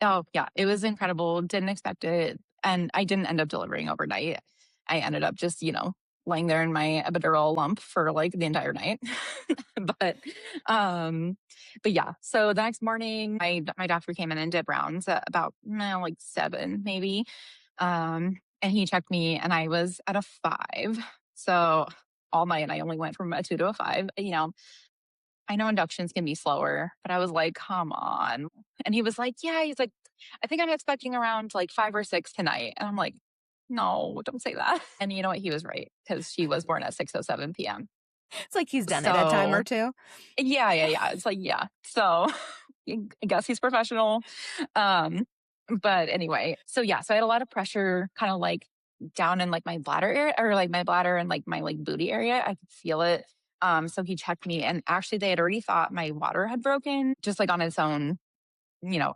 Oh, yeah. It was incredible. Didn't expect it. And I didn't end up delivering overnight. I ended up just, laying there in my epidural lump for like the entire night. but um but yeah. So the next morning my doctor came in and did rounds at about like 7 maybe. And he checked me and I was at a 5. So all night I only went from a 2 to a 5. I know inductions can be slower, but I was like, come on. And he was like, yeah, he's like, I think I'm expecting around like 5 or 6 tonight. And I'm like, no, don't say that. And you know what? He was right because she was born at 6:07 p.m. It's like he's done it a time or So 2. yeah, yeah, yeah. It's like, yeah. So I guess he's professional. Um, but anyway, so yeah, so I had a lot of pressure kind of like down in like my bladder area or like my bladder and like my like booty area. I could feel it. So he checked me and actually they had already thought my water had broken just like on its own,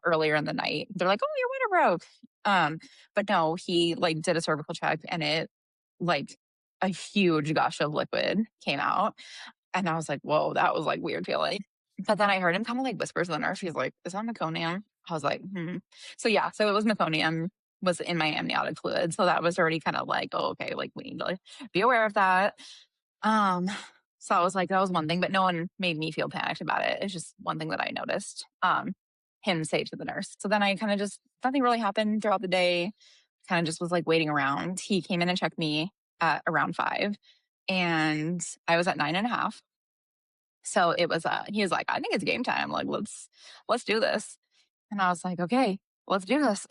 earlier in the night. They're like, oh, your water broke. But no, he like did a cervical check and it like a huge gush of liquid came out. And I was like, whoa, that was like weird feeling. But then I heard him kind of like whisper to the nurse. He's like, is that meconium? I was like, hmm. So yeah, so it was meconium was in my amniotic fluid. So that was already kind of like, oh, okay, like we need to like, be aware of that. Um, so I was like, that was one thing, but no one made me feel panicked about it. It's just one thing that I noticed. Him say to the nurse. So then I kind of just nothing really happened throughout the day. Kind of just was like waiting around. He came in and checked me at around 5 and I was at 9.5. So it was he was like, I think it's game time. Like, let's do this. And I was like, okay, let's do this.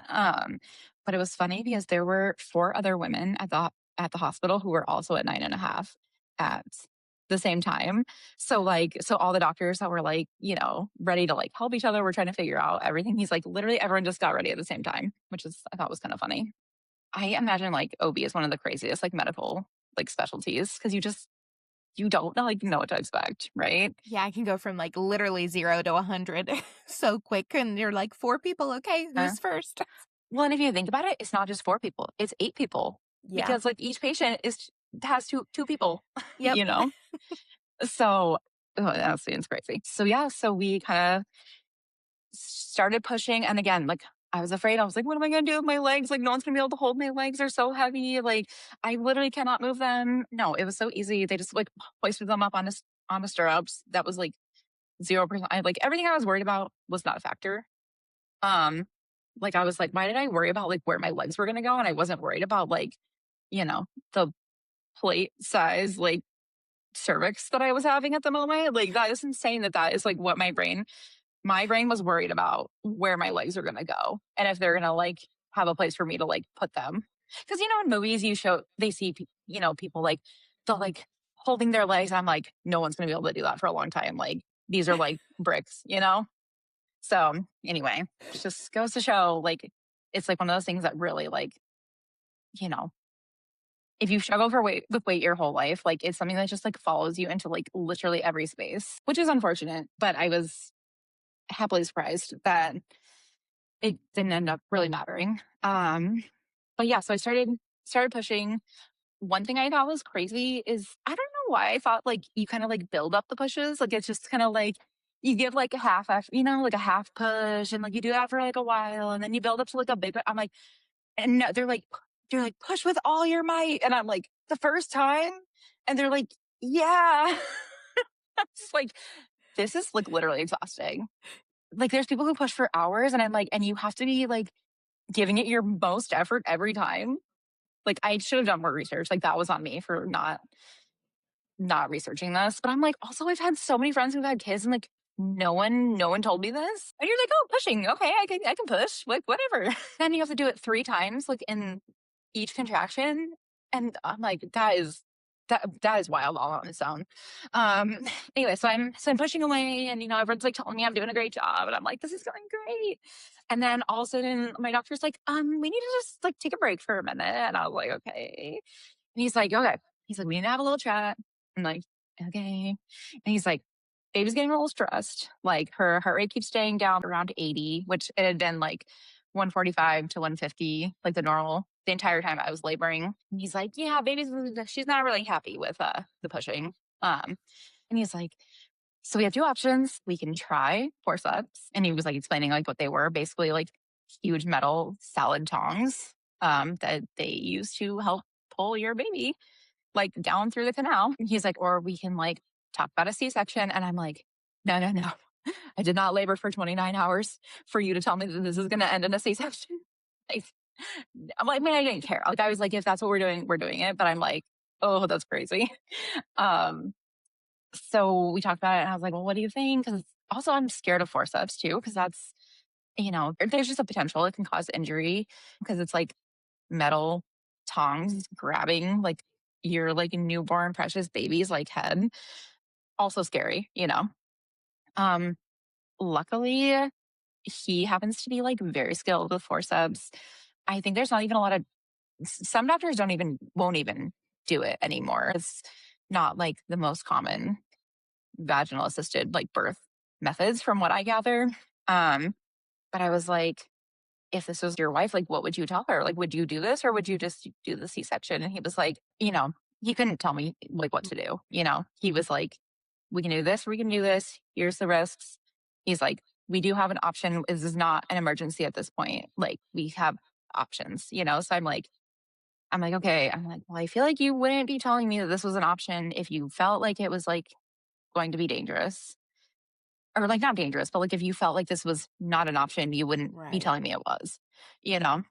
um, but it was funny because there were 4 other women at the hospital who were also at 9.5 at the same time. So all the doctors that were like, ready to like help each other were trying to figure out everything. He's like, literally everyone just got ready at the same time, which is, I thought was kind of funny. I imagine like OB is one of the craziest like medical like specialties because you don't like know what to expect, right? Yeah, I can go from like literally 0 to 100 so quick. And you're like, 4 people. Okay, Uh, who's first? well, and if you think about it, it's not just 4 people; it's 8 people Yeah. because like each patient has two people, Yep. you know. So that's it's crazy. So yeah, so we kind of started pushing, and again, like I was afraid. I was like, "What am I going to do with my legs? Like, no one's going to be able to hold my legs. They're so heavy. Like, I literally cannot move them." No, it was so easy. They just like hoisted them up on the stirrups. That was like 0%. I like everything I was worried about was not a factor. Um, like I was like, why did I worry about like where my legs were going to go? And I wasn't worried about like, the plate size, like cervix that I was having at the moment. Like that is insane that is like what my brain was worried about where my legs are going to go and if they're going to like have a place for me to like put them. Cause in movies they see, people like they'll like holding their legs. And I'm like, no one's going to be able to do that for a long time. Like these are like bricks. So anyway, it just goes to show like, it's like one of those things that really like, you know, if you struggle with weight your whole life, like it's something that just like follows you into like literally every space, which is unfortunate. But I was happily surprised that it didn't end up really mattering. But yeah, so I started pushing. One thing I thought was crazy is I don't know why I thought like you kind of like build up the pushes. Like it's just kind of like you give like a half, like a half push, and like you do that for like a while, and then you build up to like a big. I'm like, and no, they're like push with all your might, and I'm like the first time, and they're like, yeah. It's like this is like literally exhausting. Like there's people who push for hours and I'm like, and you have to be like giving it your most effort every time. Like I should have done more research. Like that was on me for not researching this. But I'm like, also I've had so many friends who've had kids and like no one told me this. And you're like, oh, pushing. Okay, I can push. Like whatever. Then you have to do it 3 times, like in each contraction. And I'm like, that is wild all on its own. Um, anyway, so I'm pushing away, and everyone's like telling me I'm doing a great job, and I'm like, this is going great. And then all of a sudden, my doctor's like, we need to just like take a break for a minute, and I was like, okay. And he's like, okay. He's like, we need to have a little chat. I'm like, okay. And he's like, baby's getting a little stressed. Like her heart rate keeps staying down around 80, which it had been like 145 to 150, like the normal, the entire time I was laboring. And he's like, yeah, she's not really happy with the pushing. And he's like, so we have 2 options. We can try forceps. And he was like explaining like what they were, basically like huge metal salad tongs that they use to help pull your baby like down through the canal. And he's like, or we can like talk about a C-section. And I'm like, no, no, no. I did not labor for 29 hours for you to tell me that this is going to end in a C-section. Like, I'm like, man, I didn't care. Like, I was like, if that's what we're doing it. But I'm like, oh, that's crazy. Um, so we talked about it and I was like, well, what do you think? Because also I'm scared of forceps too, because that's, there's just a potential it can cause injury because it's like metal tongs grabbing like your like newborn precious baby's like head. Also scary. Um, luckily he happens to be like very skilled with forceps. I think there's not even a lot of some doctors won't even do it anymore. It's not like the most common vaginal assisted like birth methods from what I gather. But I was like, if this was your wife, like what would you tell her? Like, would you do this or would you just do the C-section? And he was like, he couldn't tell me like what to do. He was like, we can do this, we can do this. Here's the risks. He's like, we do have an option. This is not an emergency at this point. Like we have options. So I'm like, okay. I'm like, well, I feel like you wouldn't be telling me that this was an option if you felt like it was like going to be dangerous or like not dangerous, but like if you felt like this was not an option, you wouldn't be Right. telling me it was, you know?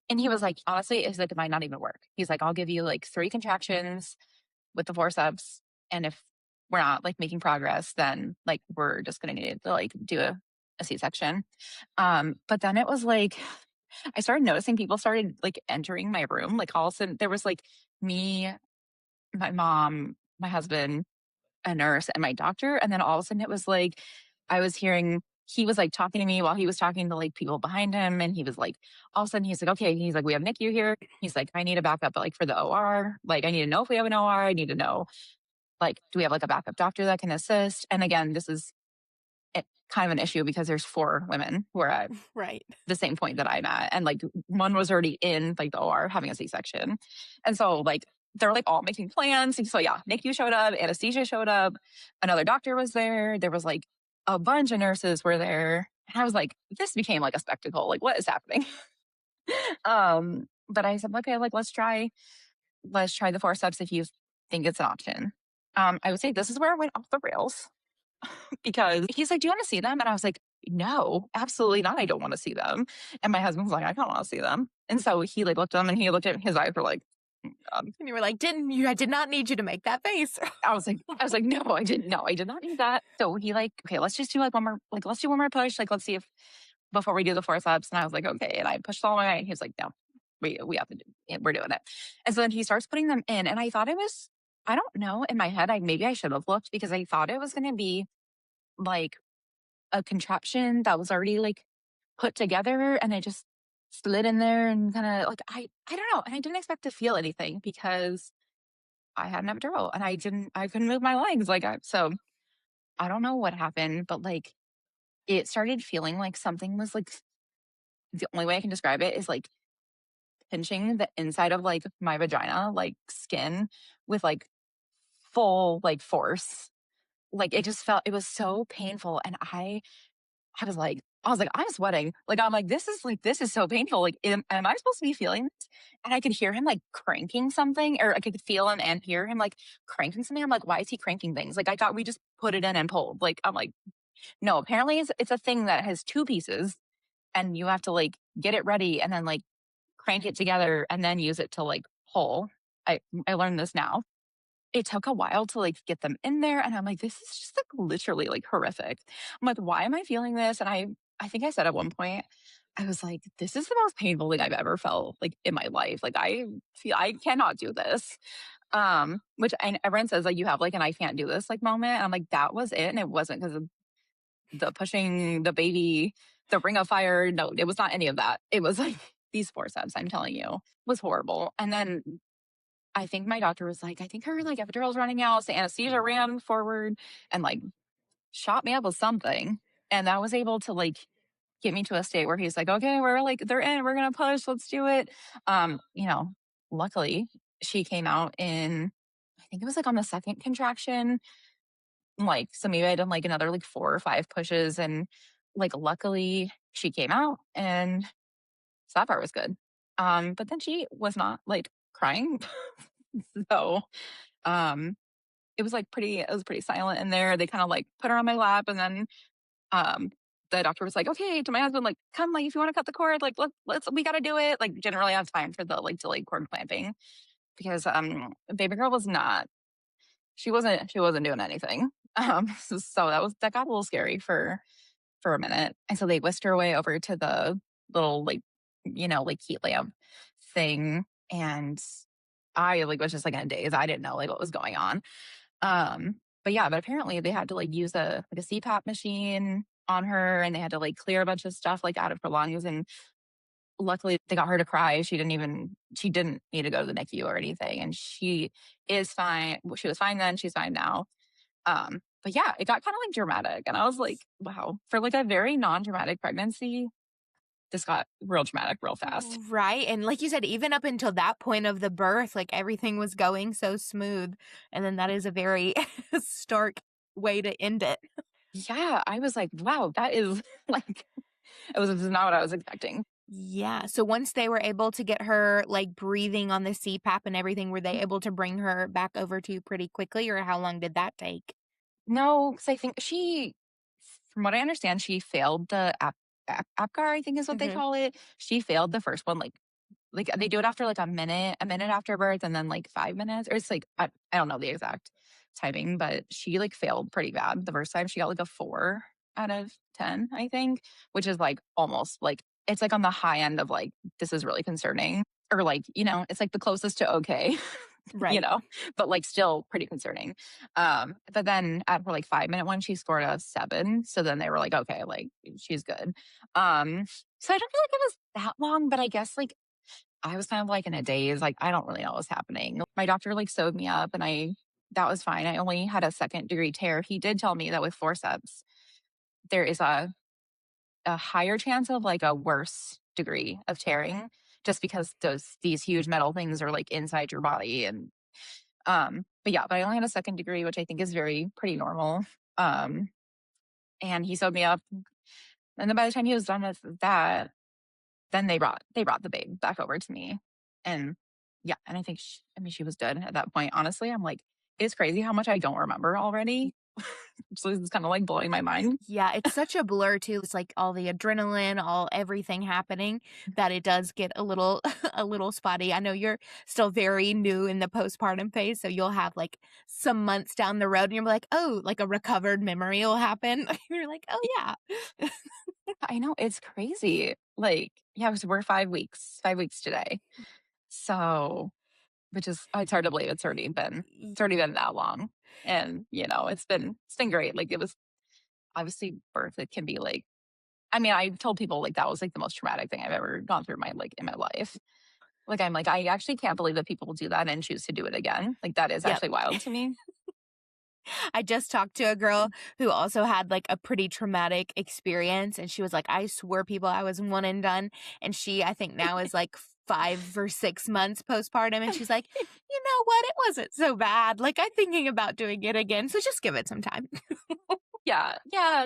And he was like, honestly, it's like, it might not even work. He's like, I'll give you like 3 contractions with the forceps. And if we're not like making progress, then like we're just going to need to like do a C-section. But then it was like, I started noticing people started like entering my room. Like all of a sudden there was like me, my mom, my husband, a nurse and my doctor. And then all of a sudden it was like, I was hearing, he was like talking to me while he was talking to like people behind him. And he was like, all of a sudden he's like, okay, he's like, we have NICU here. He's like, I need a backup, like for the OR. Like, I need to know if we have an OR. I need to know, like, do we have like a backup doctor that can assist? And again, this is kind of an issue because there's 4 women who are at Right. the same point that I'm at. And like one was already in like the OR having a C-section. And so like they're like all making plans. And so yeah, NICU showed up, anesthesia showed up, another doctor was there. There was like a bunch of nurses were there. And I was like, this became like a spectacle. Like, what is happening? But I said, okay, like let's try the forceps if you think it's an option. I would say this is where I went off the rails because he's like, do you want to see them? And I was like, no, absolutely not. I don't want to see them. And my husband's like, I don't want to see them. And so he like looked at them and he looked at his eyes were like, And you were like, didn't you? I did not need you to make that face. I was like, no, I didn't. No, I did not need that. So he like, okay, let's just do like one more, like, let's do one more push. Like, let's see if before we do the forceps. And I was like, okay. And I pushed all my way. And he was like, no, we have to do it. We're doing it. And so then he starts putting them in. And I thought it was, I don't know, in my head, maybe I should have looked because I thought it was going to be like a contraption that was already like put together and I just slid in there and kind of like, I don't know. And I didn't expect to feel anything because I had an epidural and I couldn't move my legs. So I don't know what happened, but like it started feeling like something was like, the only way I can describe it is like pinching the inside of like my vagina, like skin with like full like force. Like it just felt, it was so painful. And I was like, I'm sweating. Like, I'm like, this is so painful. Like, am I supposed to be feeling this? And I could hear him like cranking something, or I could feel him and hear him like cranking something. I'm like, why is he cranking things? Like, I thought we just put it in and pulled. Like, I'm like, no, apparently it's a thing that has 2 pieces and you have to like get it ready and then like crank it together and then use it to like pull. I learned this now. It took a while to like get them in there. And I'm like, this is just like literally like horrific. I'm like, why am I feeling this? And I think I said at one point, I was like, this is the most painful thing I've ever felt like in my life. Like I feel I cannot do this. Which everyone says like you have like an I can't do this like moment. And I'm like, that was it. And it wasn't because of the pushing the baby, the ring of fire. No, it was not any of that. It was like these forceps, I'm telling you, was horrible. And then I think my doctor was like, I think her like epidural's running out. So anesthesia ran forward and like shot me up with something. And that was able to like get me to a state where he's like, okay, we're like, they're in, we're going to push, let's do it. You know, luckily she came out in, I think it was like on the second contraction. Like, so maybe I done like another like 4 or 5 pushes and like, luckily she came out and so that part was good. But then she was not like crying. So, um, it was pretty silent in there. They kind of like put her on my lap and then, um, the doctor was like, okay, to my husband, like, come, like, if you want to cut the cord, like, we got to do it. Like, generally I have time for the like delayed cord clamping because, baby girl was not, she wasn't doing anything. So that got a little scary for a minute. And so they whisked her away over to the little like, like heat lamp thing. And I like was just like in a daze. I didn't know like what was going on. But yeah, but apparently they had to like use a CPAP machine on her and they had to like clear a bunch of stuff like out of her lungs. And luckily they got her to cry. She didn't need to go to the NICU or anything. And she is fine. She was fine then. She's fine now. But yeah, it got kind of like dramatic. And I was like, wow, for like a very non-dramatic pregnancy, this got real dramatic real fast. Right. And like you said, even up until that point of the birth, like everything was going so smooth. And then that is a very stark way to end it. Yeah, I was like, wow, that is like, this is not what I was expecting. Yeah. So once they were able to get her like breathing on the CPAP and everything, were they able to bring her back over to you pretty quickly, or how long did that take? No, because I think from what I understand, she failed the APGAR, I think is what they Hmm. call it. She failed the first one, like they do it after like a minute after birth, and then like 5 minutes, or it's like I don't know the exact timing, but she like failed pretty bad the first time. She got like a 4 out of 10, I think, which is like almost like it's like on the high end of like this is really concerning, or like it's like the closest to okay. you Right. know, but like still pretty concerning. But then at her like 5 minute one, she scored a 7. So then they were like, okay, like she's good. Um, so I don't feel like it was that long, but I guess like I was kind of like in a daze. Like I don't really know what's happening. My doctor like sewed me up and that was fine. I only had a second-degree tear. He did tell me that with forceps, there is a higher chance of like a worse degree of tearing just because these huge metal things are like inside your body. And but yeah, but I only had a second degree, which I think is very pretty normal. Um and he sewed me up. And then by the time he was done with that, then they brought the babe back over to me. And yeah, and I think she was good at that point. Honestly, I'm like, it's crazy how much I don't remember already. So it's kind of like blowing my mind. Yeah, it's such a blur too. It's like all the adrenaline, all everything happening that it does get a little a little spotty. I know you're still very new in the postpartum phase, so you'll have like some months down the road and you're like, "Oh, like a recovered memory will happen." You're like, "Oh yeah." I know, it's crazy. Like, yeah, 'cause we're 5 weeks today. So, which is it's hard to believe it's already been that long. And, it's been great. Like, it was obviously birth, it can be like I mean, I've told people, like, that was, like, the most traumatic thing I've ever gone through in my life. Like, I'm like, I actually can't believe that people will do that and choose to do it again. Like, that is Yep. actually wild to me. I just talked to a girl who also had like a pretty traumatic experience. And she was like, I swore people I was one and done. And she, I think now is like 5 or 6 months postpartum. And she's like, you know what? It wasn't so bad. Like, I'm thinking about doing it again. So just give it some time. Yeah, yeah,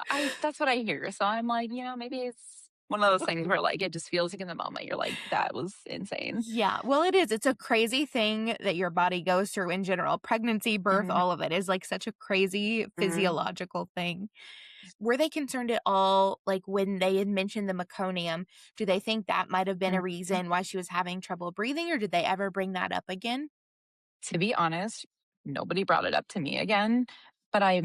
I that's what I hear. So I'm like, maybe it's one of those things where, like, it just feels like in the moment, you're like, "That was insane." Yeah, well, it is. It's a crazy thing that your body goes through in general. Pregnancy, birth, Mhm, all of it is like such a crazy mhm, physiological thing. Were they concerned at all, like, when they had mentioned the meconium? Do they think that might have been a mhm. reason why she was having trouble breathing, or did they ever bring that up again? To be honest, nobody brought it up to me again, but I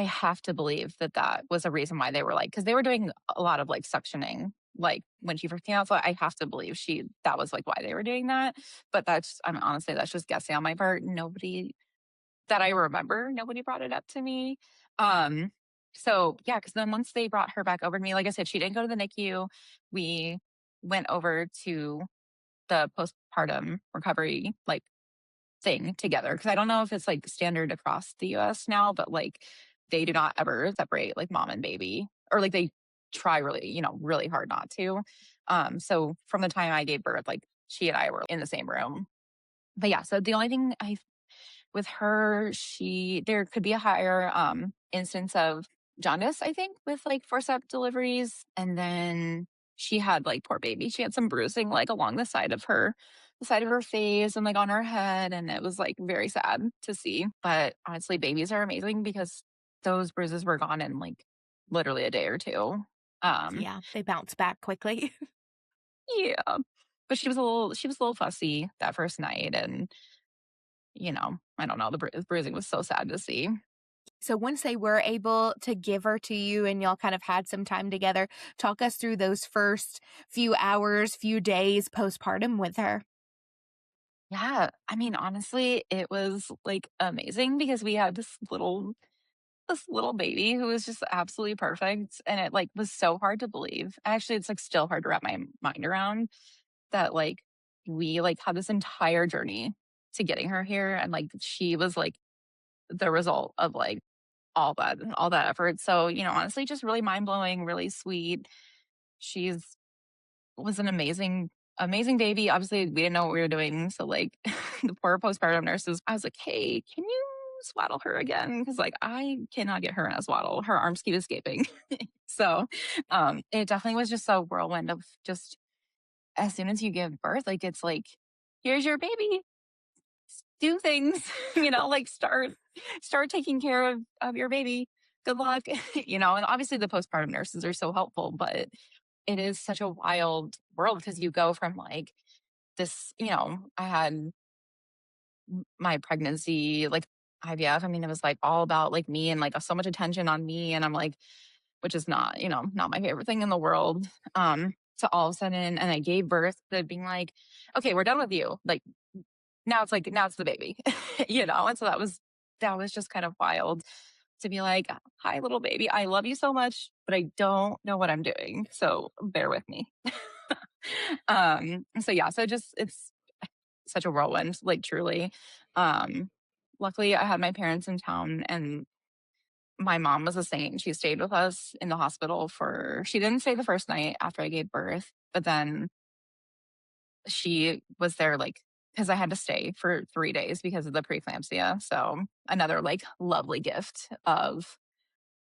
have to believe that that was a reason why they were like, because they were doing a lot of, like, suctioning, like, when she first came out, so I have to believe that was, like, why they were doing that, but honestly, that's just guessing on my part. Nobody that I remember, nobody brought it up to me. Um, so yeah, because then once they brought her back over to me, like I said, she didn't go to the NICU. We went over to the postpartum recovery, like, thing together because I don't know if it's like standard across the US now, but like they do not ever separate like mom and baby or like they try really, really hard not to. So from the time I gave birth, like she and I were in the same room. But yeah, so the only thing I with her, there could be a higher instance of jaundice, I think, with like forceps deliveries. And then she had like poor baby. She had some bruising like along the side of her face and like on her head. And it was like very sad to see. But honestly, babies are amazing because those bruises were gone in like literally a day or two. Um, Yeah, they bounce back quickly. yeah. But she was a little fussy that first night. And, I don't know, the bruising was so sad to see. So once they were able to give her to you and y'all kind of had some time together, talk us through those first few hours, few days postpartum with her. Yeah, I mean, honestly, it was, like, amazing because we had this little baby who was just absolutely perfect, and it, like, was so hard to believe. Actually, it's, like, still hard to wrap my mind around that, like, we, like, had this entire journey to getting her here, and, like, she was, like, the result of, like, all that effort. So, honestly, just really mind-blowing, really sweet. She's was an amazing baby. Obviously, we didn't know what we were doing, so, like, the poor postpartum nurses I was like, "Hey, can you swaddle her again? Because like, I cannot get her in a swaddle. Her arms keep escaping." So, it definitely was just a whirlwind of just as soon as you give birth, like, it's like, "Here's your baby. Do things," like, start taking care of your baby. Good luck, and obviously the postpartum nurses are so helpful, but it is such a wild world because you go from like I had my pregnancy, like IVF. I mean, it was like all about like me and like so much attention on me. And I'm like, which is not, not my favorite thing in the world. So all of a sudden, and I gave birth to being like, okay, we're done with you. Like, now it's the baby, and so that was just kind of wild to be like, "Hi, little baby. I love you so much, but I don't know what I'm doing. So bear with me." So yeah, so just it's such a whirlwind, like truly. Um, Luckily I had my parents in town and my mom was a saint. She stayed with us in the hospital she didn't stay the first night after I gave birth, but then she was there like because I had to stay for 3 days because of the preeclampsia. So another like lovely gift of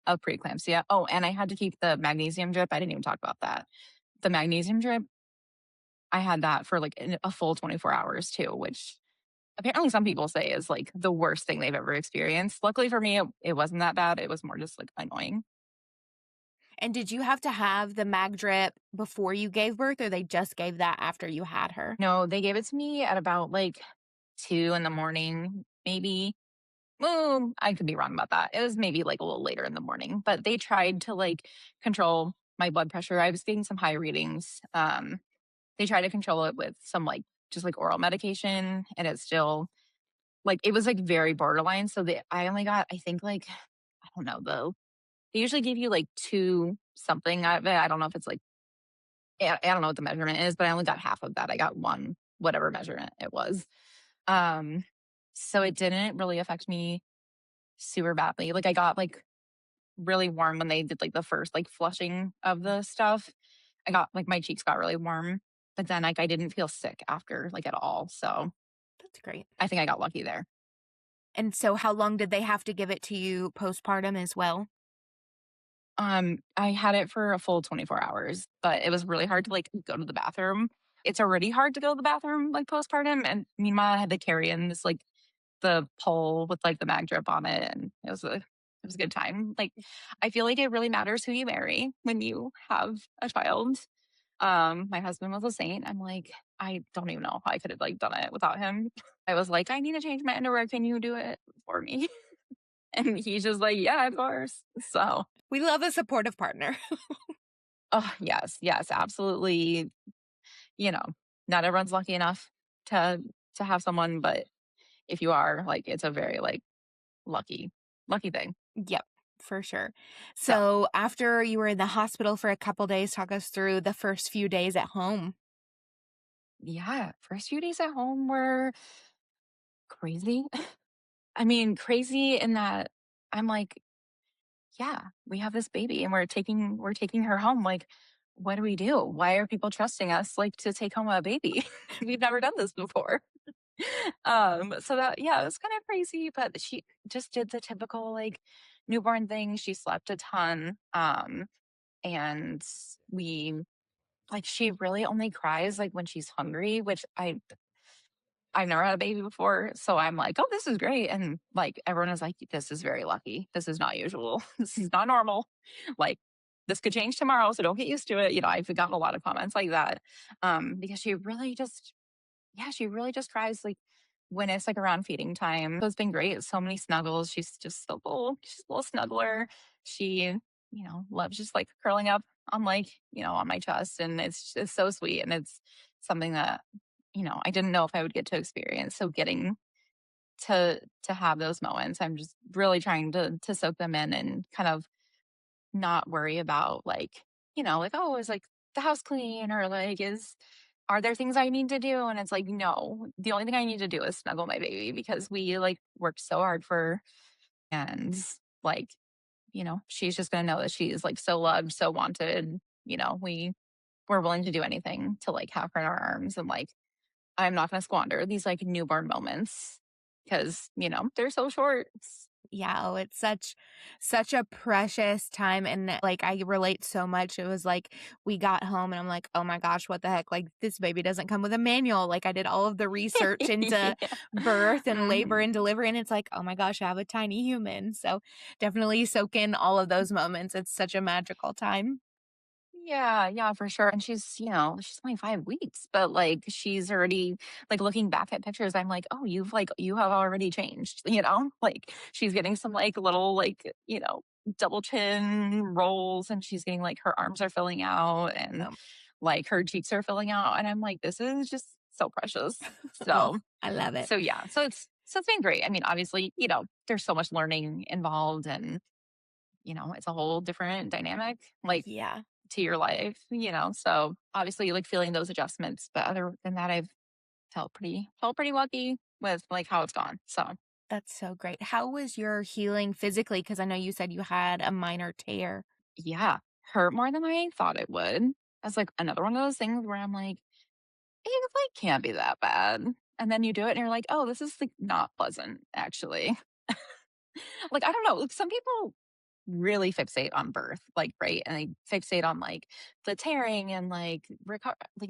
preeclampsia. Oh, and I had to keep the magnesium drip. I didn't even talk about that. The magnesium drip, I had that for like a full 24 hours too, which apparently some people say is like the worst thing they've ever experienced. Luckily for me, it wasn't that bad. It was more just like annoying. And did you have to have the mag drip before you gave birth, or they just gave that after you had her? No, they gave it to me at about like 2 in the morning, maybe. I could be wrong about that. It was maybe like a little later in the morning, but they tried to like control my blood pressure. I was getting some high readings. They tried to control it with some like just like oral medication, and it's still like it was like very borderline. So I only got I think like I don't know though. They usually give you like two something out of it. I don't know if it's like I don't know what the measurement is, but I only got half of that. I got one whatever measurement it was. Um, so it didn't really affect me super badly. Like I got like really warm when they did like the first like flushing of the stuff. I got like my cheeks got really warm, but then like I didn't feel sick after like at all. So That's great. I think I got lucky there. And so how long did they have to give it to you postpartum as well? I had it for a full 24 hours, but it was really hard to like go to the bathroom. It's already hard to go to the bathroom like postpartum. And meanwhile, I had to carry in this like the pole with like the mag drip on it. And it was a good time. Like I feel like it really matters who you marry when you have a child. My husband was a saint. I'm like, I don't even know how I could have like done it without him. I was like, I need to change my underwear. Can you do it for me? And he's just like, yeah, of course. So We love a supportive partner. oh, yes, yes, absolutely. You know, not everyone's lucky enough to have someone, but if you are, like, it's a very, like, lucky thing. Yep, for sure. So, So after you were in the hospital for a couple days, talk us through the first few days at home. yeah, first few days at home were crazy. I mean, crazy in that I'm like, "Yeah, we have this baby and we're taking her home, like, what do we do? Why are people trusting us, like, to take home a baby? We've never done this before." So that yeah, it was kind of crazy, but she just did the typical like newborn thing. She slept a ton. And we like she really only cries like when she's hungry, which I've never had a baby before. So I'm like, oh, this is great. And like everyone is like, this is very lucky. This is not usual. This is not normal. Like this could change tomorrow. So don't get used to it. I've gotten a lot of comments like that. Because she really just cries like when it's like around feeding time. So it's been great. So many snuggles. She's a little snuggler. She, loves just like curling up on like, on my chest. And it's so sweet. And it's something that, I didn't know if I would get to experience. So getting to have those moments, I'm just really trying to soak them in and kind of not worry about like, like, oh, is like the house clean or like are there things I need to do? And it's like, no, the only thing I need to do is snuggle my baby because we like worked so hard for her. And like, she's just gonna know that she is like so loved, so wanted. We're willing to do anything to like have her in our arms and like I'm not gonna squander these like newborn moments because, they're so short. Yeah, oh, it's such a precious time, and, like, I relate so much. It was like, we got home and I'm like, "Oh my gosh, what the heck, like, this baby doesn't come with a manual." Like, I did all of the research into Yeah. birth and labor Mhm. and delivery, and it's like, "Oh my gosh, I have a tiny human." So, definitely soak in all of those moments. It's such a magical time. Yeah, yeah, for sure. And she's only 5 weeks, but like she's already like looking back at pictures, I'm like, oh, you have already changed, Like she's getting some like little like, double chin rolls and she's getting like her arms are filling out and Um, like her cheeks are filling out. And I'm like, this is just so precious. Oh, So, I love it. so yeah, so it's been great. I mean, obviously, there's so much learning involved, and it's a whole different dynamic, like Yeah. to your life. So obviously, like feeling those adjustments, but other than that, I've felt pretty lucky with like how it's gone. So That's so great. How was your healing physically? Because I know you said you had a minor tear. yeah, hurt more than I thought it would. That's like another one of those things where I'm like, it like can't be that bad. And then you do it and you're like, oh, this is like not pleasant, actually. Like, I don't know. Like, some people really fixate on birth, like, right? And they fixate on like the tearing and like, like,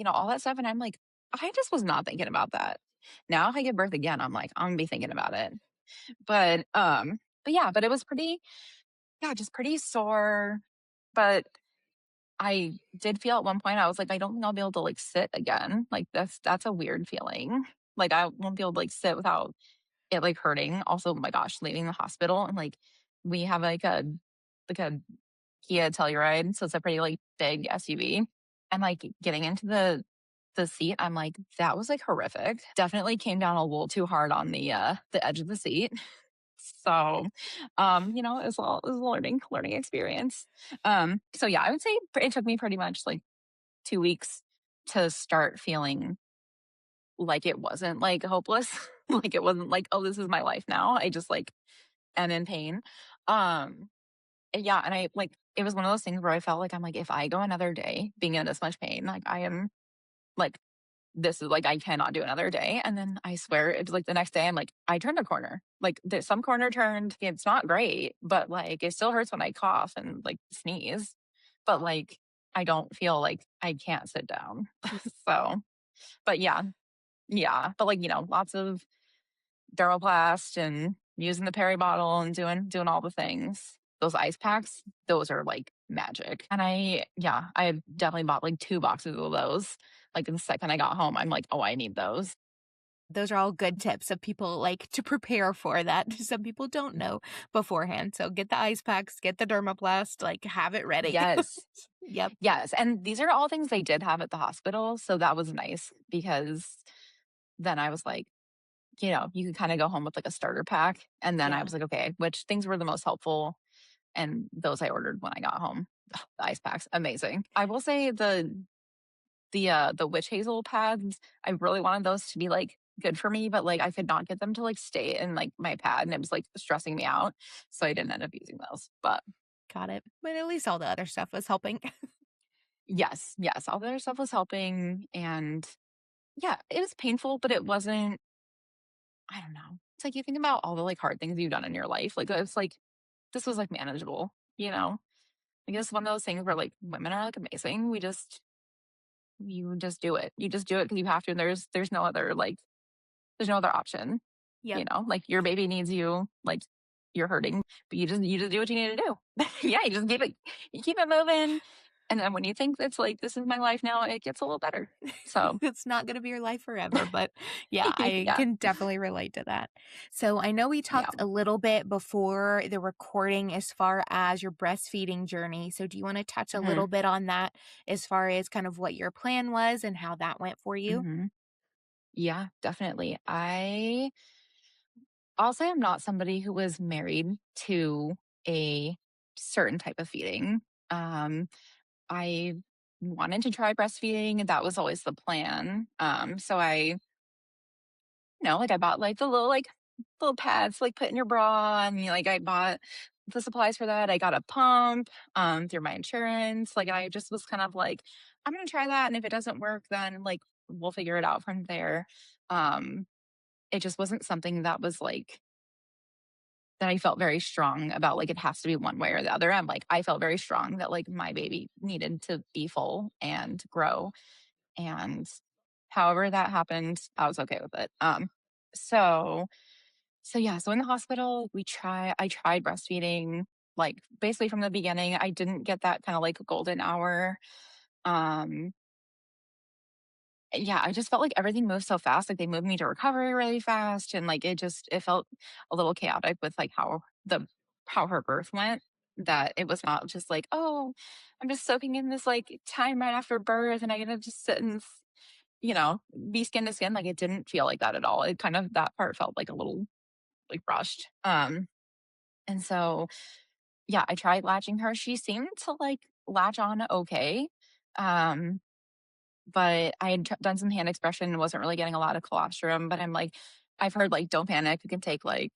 all that stuff. And I'm like, I just was not thinking about that. Now, if I give birth again, I'm like, I'm gonna be thinking about it. But yeah, but it was pretty, yeah, just pretty sore. But I did feel at one point, I was like, I don't think I'll be able to like sit again. Like that's a weird feeling. Like I won't be able to like sit without it like hurting. Also, oh my gosh, leaving the hospital and like we have like a Kia Telluride, so it's a pretty like big SUV. And like getting into the seat, I'm like, that was like horrific. Definitely came down a little too hard on the edge of the seat. So, it was a learning experience. So yeah, I would say it took me pretty much like 2 weeks to start feeling like it wasn't like hopeless. Like it wasn't like, oh, this is my life now. I just like am in pain. Um, and yeah, and I like it was one of those things where I felt like I'm like, if I go another day being in this much pain, like I am like this is like I cannot do another day. And then I swear it was like the next day I'm like, I turned a corner. Like there's some corner turned. It's not great, but like it still hurts when I cough and like sneeze. But like I don't feel like I can't sit down. So but yeah, yeah. But like, lots of dermoplast and using the peri bottle and doing all the things. Those ice packs, those are like magic. And I definitely bought like 2 boxes of those. Like the second I got home, I'm like, oh, I need those. Those are all good tips of people like to prepare for that. Some people don't know beforehand. So get the ice packs, get the dermoplast, like have it ready. Yes. Yep. Yes. And these are all things they did have at the hospital. So that was nice because then I was like, you could kind of go home with like a starter pack. And then I Yeah. was like, okay, which things were the most helpful? And those I ordered when I got home. Ugh, the ice packs, amazing. I will say the witch hazel pads, I really wanted those to be like good for me, but like I could not get them to like stay in like my pad and it was like stressing me out. So I didn't end up using those. But Got it. But at least all the other stuff was helping. yes, yes, all the other stuff was helping. And yeah, it was painful, but it wasn't, I don't know. It's like you think about all the like hard things you've done in your life. Like it's like this was like manageable, you know? I guess one of those things where like women are like amazing. You just do it. You just do it because you have to. And there's no other like there's no other option. Yep. Like your baby needs you. Like you're hurting, but you just do what you need to do. Yeah, you keep it moving, and then when you think it's like this is my life now, it gets a little better. So It's not going to be your life forever, but yeah, I yeah, can definitely relate to that. So I know we yeah, talked a little bit before the recording as far as your breastfeeding journey. So do you want to touch a hmm little bit on that as far as kind of what your plan was and how that went for you? hmm yeah, definitely. I'll say I'm not somebody who was married to a certain type of feeding. Um, I wanted to try breastfeeding. That was always the plan. So like I bought like the little pads to like put in your bra, and like I bought the supplies for that. I got a pump through my insurance. Like I just was kind of like, I'm gonna try that, and if it doesn't work, then like we'll figure it out from there. Um, it just wasn't something that was like that I felt very strong about, like, it has to be one way or the other. I felt very strong that, like, my baby needed to be full and grow, and however that happened, I was okay with it. So yeah, so in the hospital, I tried breastfeeding, like, basically from the beginning. I didn't get that kinda, like, golden hour. Um, yeah, I just felt like everything moved so fast. Like they moved me to recovery really fast. And like it felt a little chaotic with like how her birth went. That it was not just like, oh, I'm just soaking in this like time right after birth and I gotta just sit and be skin to skin. Like it didn't feel like that at all. It kind of that part felt like a little like rushed. And so yeah, I tried latching her. She seemed to like latch on okay. Um, but I had done some hand expression and wasn't really getting a lot of colostrum. But I'm like, I've heard like don't panic. It can take like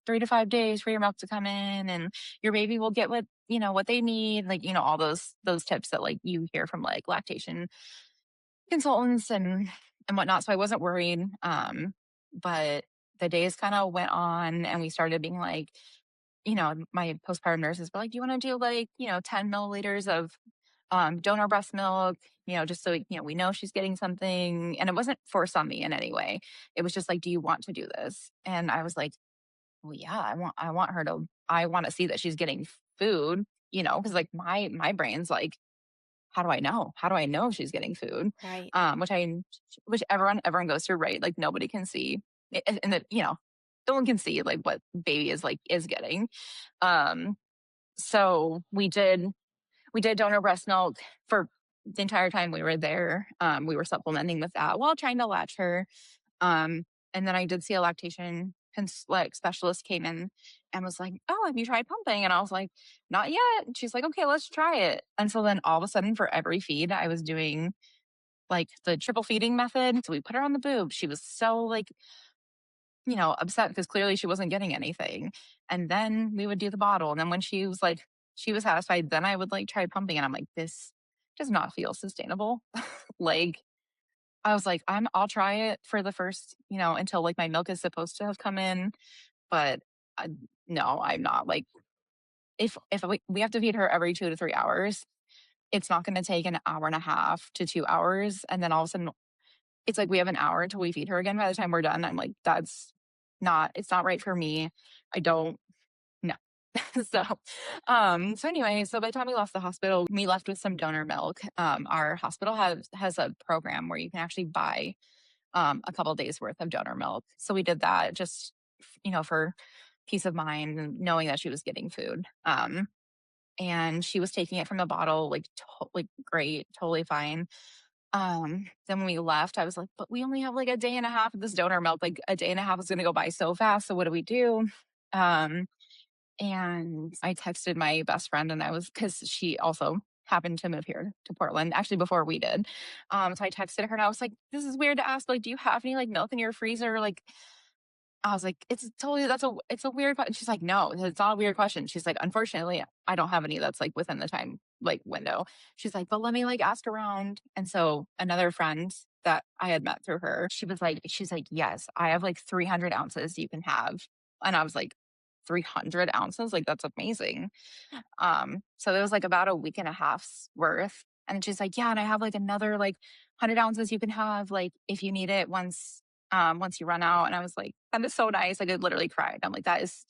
3 to 5 days for your milk to come in, and your baby will get what they need. Like all those tips that like you hear from like lactation consultants and whatnot. So I wasn't worried. But the days kind of went on, and we started being like, my postpartum nurses were like, "Do you want to do like 10 milliliters of donor breast milk?" Just so we know she's getting something. And it wasn't forced on me in any way. It was just like, "Do you want to do this?" And I was like, "Well, yeah, I want to see that she's getting food." Because like my brain's like, how do I know? How do I know she's getting food? Right. Which everyone goes through, right? Like nobody can see, and that no one can see like what baby is getting. Um, so we did donor breast milk for the entire time we were there. We were supplementing with that while trying to latch her. Um, and then I did see a lactation like specialist came in and was like, "Oh, have you tried pumping?" And I was like, "Not yet." And she's like, "Okay, let's try it." And so then all of a sudden, for every feed, I was doing like the triple feeding method. So we put her on the boob. She was so like, upset because clearly she wasn't getting anything. And then we would do the bottle. And then when she was satisfied, then I would like try pumping. And I'm like, this does not feel sustainable. Like, I was like, I'll try it for the first, until like my milk is supposed to have come in. But uh, no, I'm not. Like, if we have to feed her every 2 to 3 hours, it's not going to take an hour and a half to 2 hours. And then all of a sudden, it's like we have an hour until we feed her again. By the time we're done, I'm like, it's not right for me. I don't know. So anyway, so by the time we left the hospital, we left with some donor milk. Our hospital has a program where you can actually buy a couple of days worth of donor milk. So we did that just, for peace of mind and knowing that she was getting food. And she was taking it from the bottle, like great, totally fine. Then when we left, I was like, but we only have like a day and a half of this donor milk. Like a day and a half is going to go by so fast. So what do we do? Um, and I texted my best friend and because she also happened to move here to Portland actually before we did. So I texted her and I was like, this is weird to ask, but like, do you have any like milk in your freezer? Like, I was like, it's a weird question. She's like, no, it's not a weird question. She's like, unfortunately, I don't have any that's like within the time like window. She's like, but let me like ask around. And so another friend that I had met through her, she's like, yes, I have like 300 ounces you can have. And I was like, 300 ounces? Like, that's amazing. So it was like about a week and a half's worth. And she's like, yeah, and I have like another like 100 ounces you can have like if you need it once you run out. And I was like, that is so nice. Like I literally cried. I'm like, that is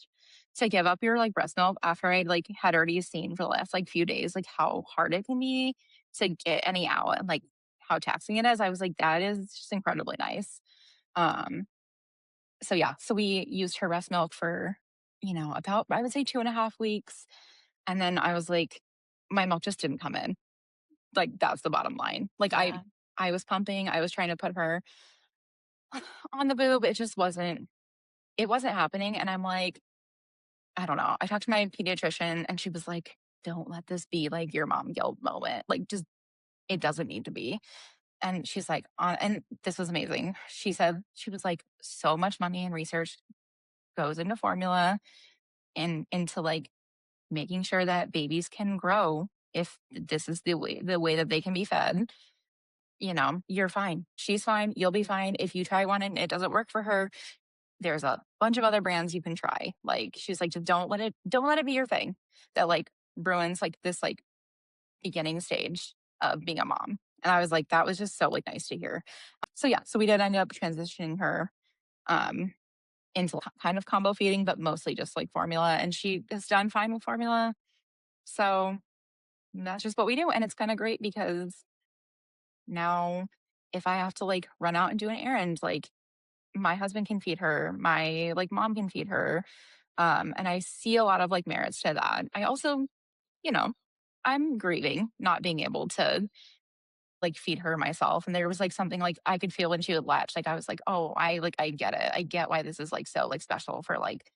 to give up your like breast milk after I like had already seen for the last like few days, like how hard it can be to get any out and like how taxing it is. I was like, that is just incredibly nice. Um, so yeah, so we used her breast milk for, about I would say 2.5 weeks. And then I was like, my milk just didn't come in. Like that's the bottom line. Like Yeah. I was pumping, I was trying to put her on the boob. It wasn't happening. And I'm like, I don't know. I talked to my pediatrician and she was like, don't let this be like your mom guilt moment. Like just it doesn't need to be. And she's like, and this was amazing. She said, she was like, so much money and research goes into formula and into like making sure that babies can grow if this is the way that they can be fed. You're fine. She's fine. You'll be fine. If you try one and it doesn't work for her, there's a bunch of other brands you can try. Like she's like, just don't let it be your thing that like ruins like this like beginning stage of being a mom. And I was like, that was just so like nice to hear. So yeah, so we did end up transitioning her um into kind of combo feeding, but mostly just like formula. And she has done fine with formula. So that's just what we do. And it's kind of great because now if I have to like run out and do an errand, like my husband can feed her, my like mom can feed her. And I see a lot of like merits to that. I also, you know, I'm grieving not being able to like feed her myself. And there was like something like I could feel when she would latch. Like I was like, oh, I get it. I get why this is like so like special for like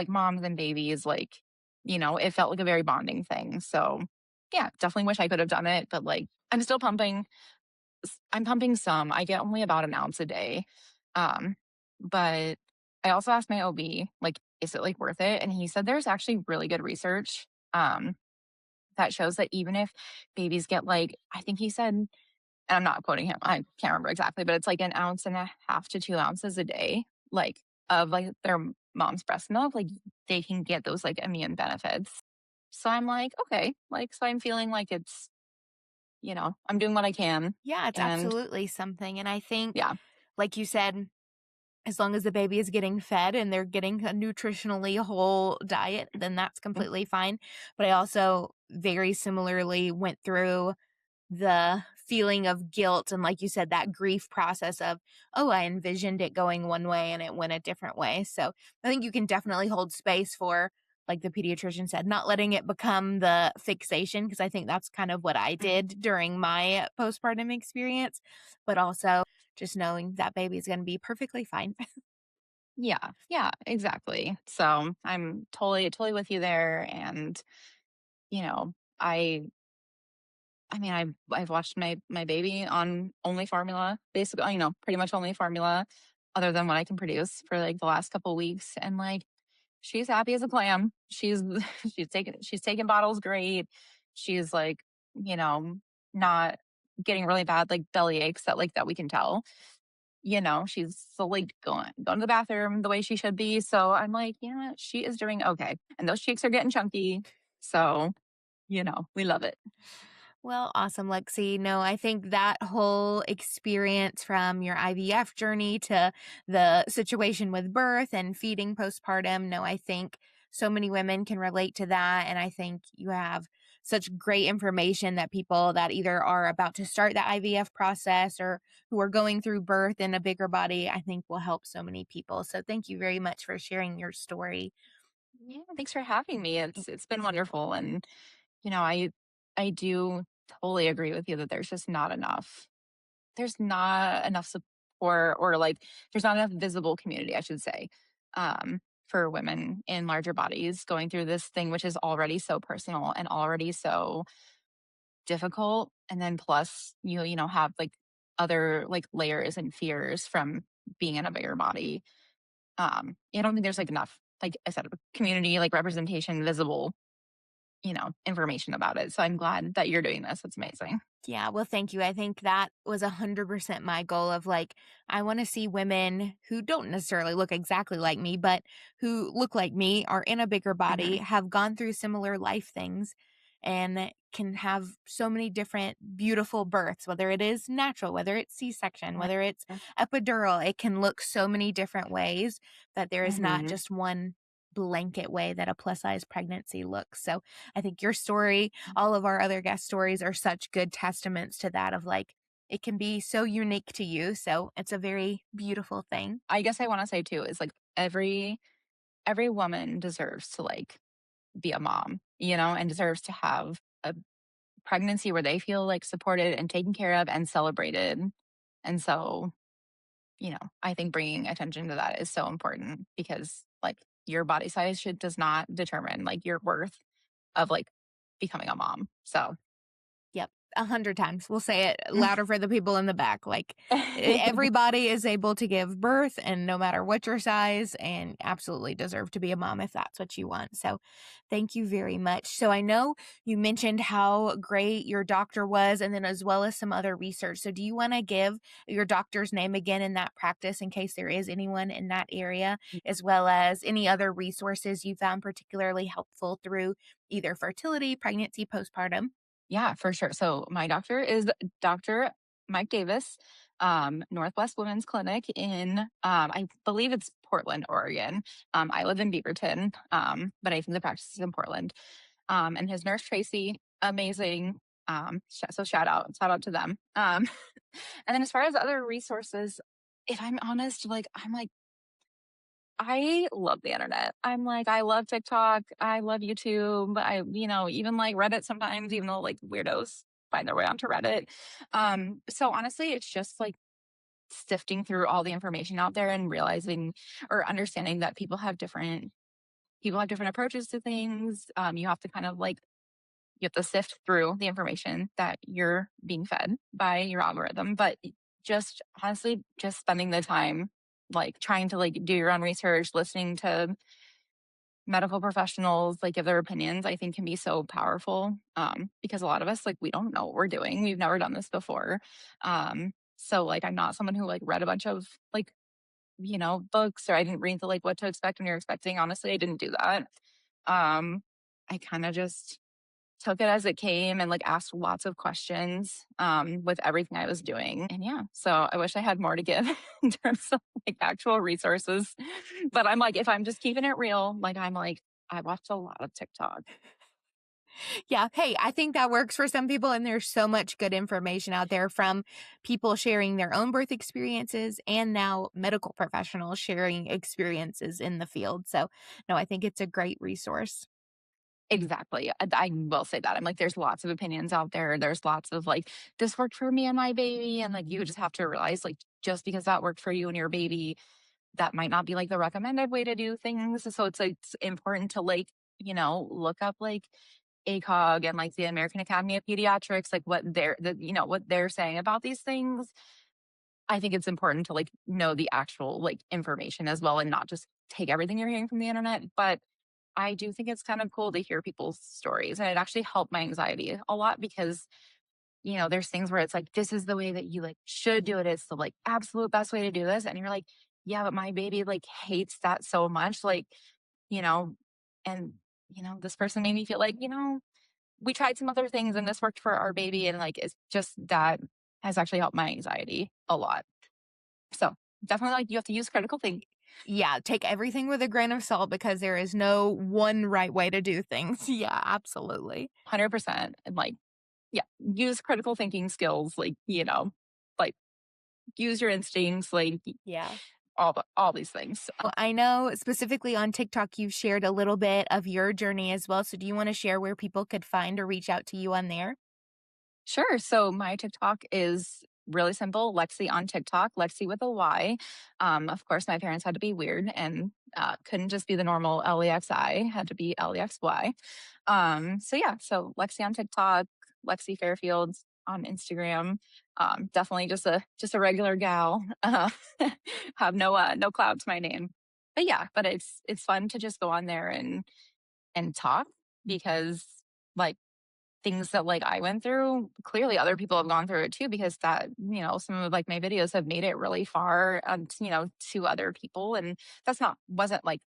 moms and babies. Like, it felt like a very bonding thing. So yeah, definitely wish I could have done it. But like I'm still pumping. I'm pumping some. I get only about an ounce a day. Um, but I also asked my OB, like, is it like worth it? And he said there's actually really good research that shows that even if babies get like, I think he said, and I'm not quoting him, I can't remember exactly, but it's like an ounce and a half to 2 ounces a day, like of like their mom's breast milk, like they can get those like immune benefits. So I'm like, okay, like, so I'm feeling like it's, I'm doing what I can. Yeah, it's And absolutely something. And I think, yeah. like you said, as long as the baby is getting fed and they're getting a nutritionally whole diet, then that's completely fine. But I also very similarly went through the feeling of guilt and, like you said, that grief process of, oh, I envisioned it going one way and it went a different way. So I think you can definitely hold space for, like the pediatrician said, not letting it become the fixation, because I think that's kind of what I did during my postpartum experience, but also just knowing that baby is going to be perfectly fine. Yeah, yeah, exactly. So I'm totally with you there. And, you know, I I mean, I've watched my baby on only formula, basically, pretty much only formula other than what I can produce for like the last couple weeks. And like she's happy as a clam. She's she's taking bottles great. She's like, you know, not getting really bad like belly aches that we can tell. She's still like going to the bathroom the way she should be. So I'm like, yeah, she is doing okay. And those cheeks are getting chunky. So, we love it. Well, awesome, Lexi. No, I think that whole experience from your IVF journey to the situation with birth and feeding postpartum, no, I think so many women can relate to that. And I think you have such great information that people that either are about to start the IVF process or who are going through birth in a bigger body, I think will help so many people. So thank you very much for sharing your story. Yeah, thanks for having me. It's been wonderful. And, I do totally agree with you that there's not enough support, or like there's not enough visible community, I should say, for women in larger bodies going through this thing, which is already so personal and already so difficult. And then plus have like other like layers and fears from being in a bigger body. I don't think there's like enough, like I said, community, like representation, visible, information about it. So I'm glad that you're doing this. It's amazing. Yeah, well, thank you. I think that was 100% my goal of like, I want to see women who don't necessarily look exactly like me, but who look like me, are in a bigger body, Hmm. have gone through similar life things, and can have so many different beautiful births, whether it is natural, whether it's C section, Right. whether it's epidural. It can look so many different ways that there is not Hmm. just one blanket way that a plus size pregnancy looks. So I think your story, all of our other guest stories are such good testaments to that of like, it can be so unique to you. So it's a very beautiful thing. I guess I want to say too is like every woman deserves to like be a mom, and deserves to have a pregnancy where they feel like supported and taken care of and celebrated. And so, I think bringing attention to that is so important because like your body size does not determine like your worth of like becoming a mom. So, Yep. 100 times. We'll say it louder for the people in the back. Like everybody is able to give birth, and no matter what your size, and absolutely deserve to be a mom if that's what you want. So thank you very much. So I know you mentioned how great your doctor was, and then as well as some other research. So do you want to give your doctor's name again in that practice in case there is anyone in that area, as well as any other resources you found particularly helpful through either fertility, pregnancy, postpartum? Yeah, for sure. So my doctor is Dr. Mike Davis, Northwest Women's Clinic in, I believe it's Portland, Oregon. I live in Beaverton, but I think the practice is in Portland. And his nurse Tracy, amazing. So shout out to them. And then as far as other resources, if I'm honest, like I'm like I love the internet. I'm like, I love TikTok. I love YouTube. Even like Reddit sometimes, even though like weirdos find their way onto Reddit. So honestly, it's just like sifting through all the information out there and realizing or understanding that people have different approaches to things. You have to kind of like you have to sift through the information that you're being fed by your algorithm. But just honestly, just spending the time like trying to like do your own research, listening to medical professionals like give their opinions, I think can be so powerful. Because a lot of us like we don't know what we're doing. We've never done this before. So like I'm not someone who like read a bunch of like, books, or I didn't read the like what to expect when you're expecting. Honestly, I didn't do that. I kind of just took it as it came and like asked lots of questions with everything I was doing. And yeah, so I wish I had more to give in terms of like actual resources. But I'm like, if I'm just keeping it real, like I'm like, I watched a lot of TikTok. Yeah. Hey, I think that works for some people. And there's so much good information out there from people sharing their own birth experiences and now medical professionals sharing experiences in the field. So, no, I think it's a great resource. Exactly. I will say that. I'm like, there's lots of opinions out there. There's lots of like, this worked for me and my baby. And like, you just have to realize, like, just because that worked for you and your baby, that might not be like the recommended way to do things. So it's like it's important to like, look up like ACOG and like the American Academy of Pediatrics, like what they're saying about these things. I think it's important to like know the actual like information as well and not just take everything you're hearing from the internet. But I do think it's kind of cool to hear people's stories. And it actually helped my anxiety a lot because, there's things where it's like, this is the way that you like should do it. It's the like absolute best way to do this. And you're like, yeah, but my baby like hates that so much. Like, you know, and, this person made me feel like, we tried some other things and this worked for our baby. And like, it's just that has actually helped my anxiety a lot. So definitely like you have to use critical thinking. Yeah. Take everything with a grain of salt because there is no one right way to do things. Yeah, absolutely. 100%. And like, yeah, use critical thinking skills, like, like use your instincts, like Yeah. all these things. Well, I know specifically on TikTok, you've shared a little bit of your journey as well. So do you want to share where people could find or reach out to you on there? Sure. So my TikTok is really simple. Lexy on TikTok, Lexy with a Y. Of course, my parents had to be weird and couldn't just be the normal Lexi, had to be Lexy. So yeah, so Lexy on TikTok, Lexy Fairfield on Instagram. Definitely just a regular gal. Have no clout to my name. But yeah, but it's fun to just go on there and talk because like things that like I went through, clearly other people have gone through it too, because that, some of like my videos have made it really far, to other people. And wasn't like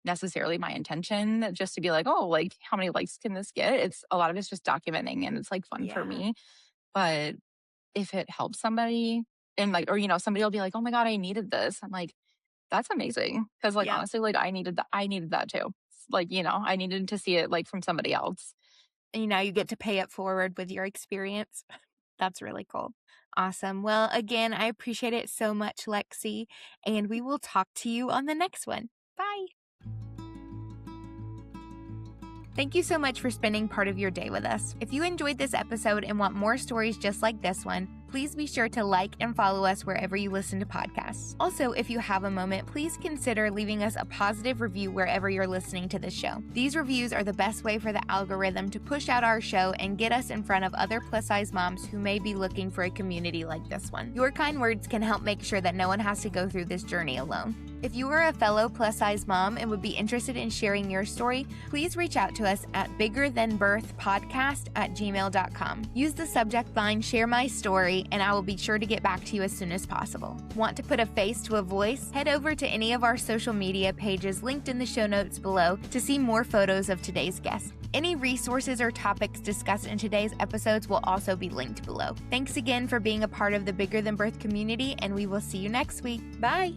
necessarily my intention just to be like, oh, like how many likes can this get? It's a lot of it's just documenting and it's like fun for Yeah. me. But if it helps somebody and like, or, somebody will be like, oh my God, I needed this. I'm like, that's amazing. Cause like, Yeah. honestly, like I needed that too. Like, I needed to see it like from somebody else. And now you get to pay it forward with your experience. That's really cool. Awesome. Well, again, I appreciate it so much, Lexy, and we will talk to you on the next one. Bye. Thank you so much for spending part of your day with us. If you enjoyed this episode and want more stories just like this one, please be sure to like and follow us wherever you listen to podcasts. Also, if you have a moment, please consider leaving us a positive review wherever you're listening to this show. These reviews are the best way for the algorithm to push out our show and get us in front of other plus-size moms who may be looking for a community like this one. Your kind words can help make sure that no one has to go through this journey alone. If you are a fellow plus-size mom and would be interested in sharing your story, please reach out to us at biggerthanbirthpodcast@gmail.com. Use the subject line, "Share my story," and I will be sure to get back to you as soon as possible. Want to put a face to a voice? Head over to any of our social media pages linked in the show notes below to see more photos of today's guest. Any resources or topics discussed in today's episodes will also be linked below. Thanks again for being a part of the Bigger Than Birth community, and we will see you next week. Bye!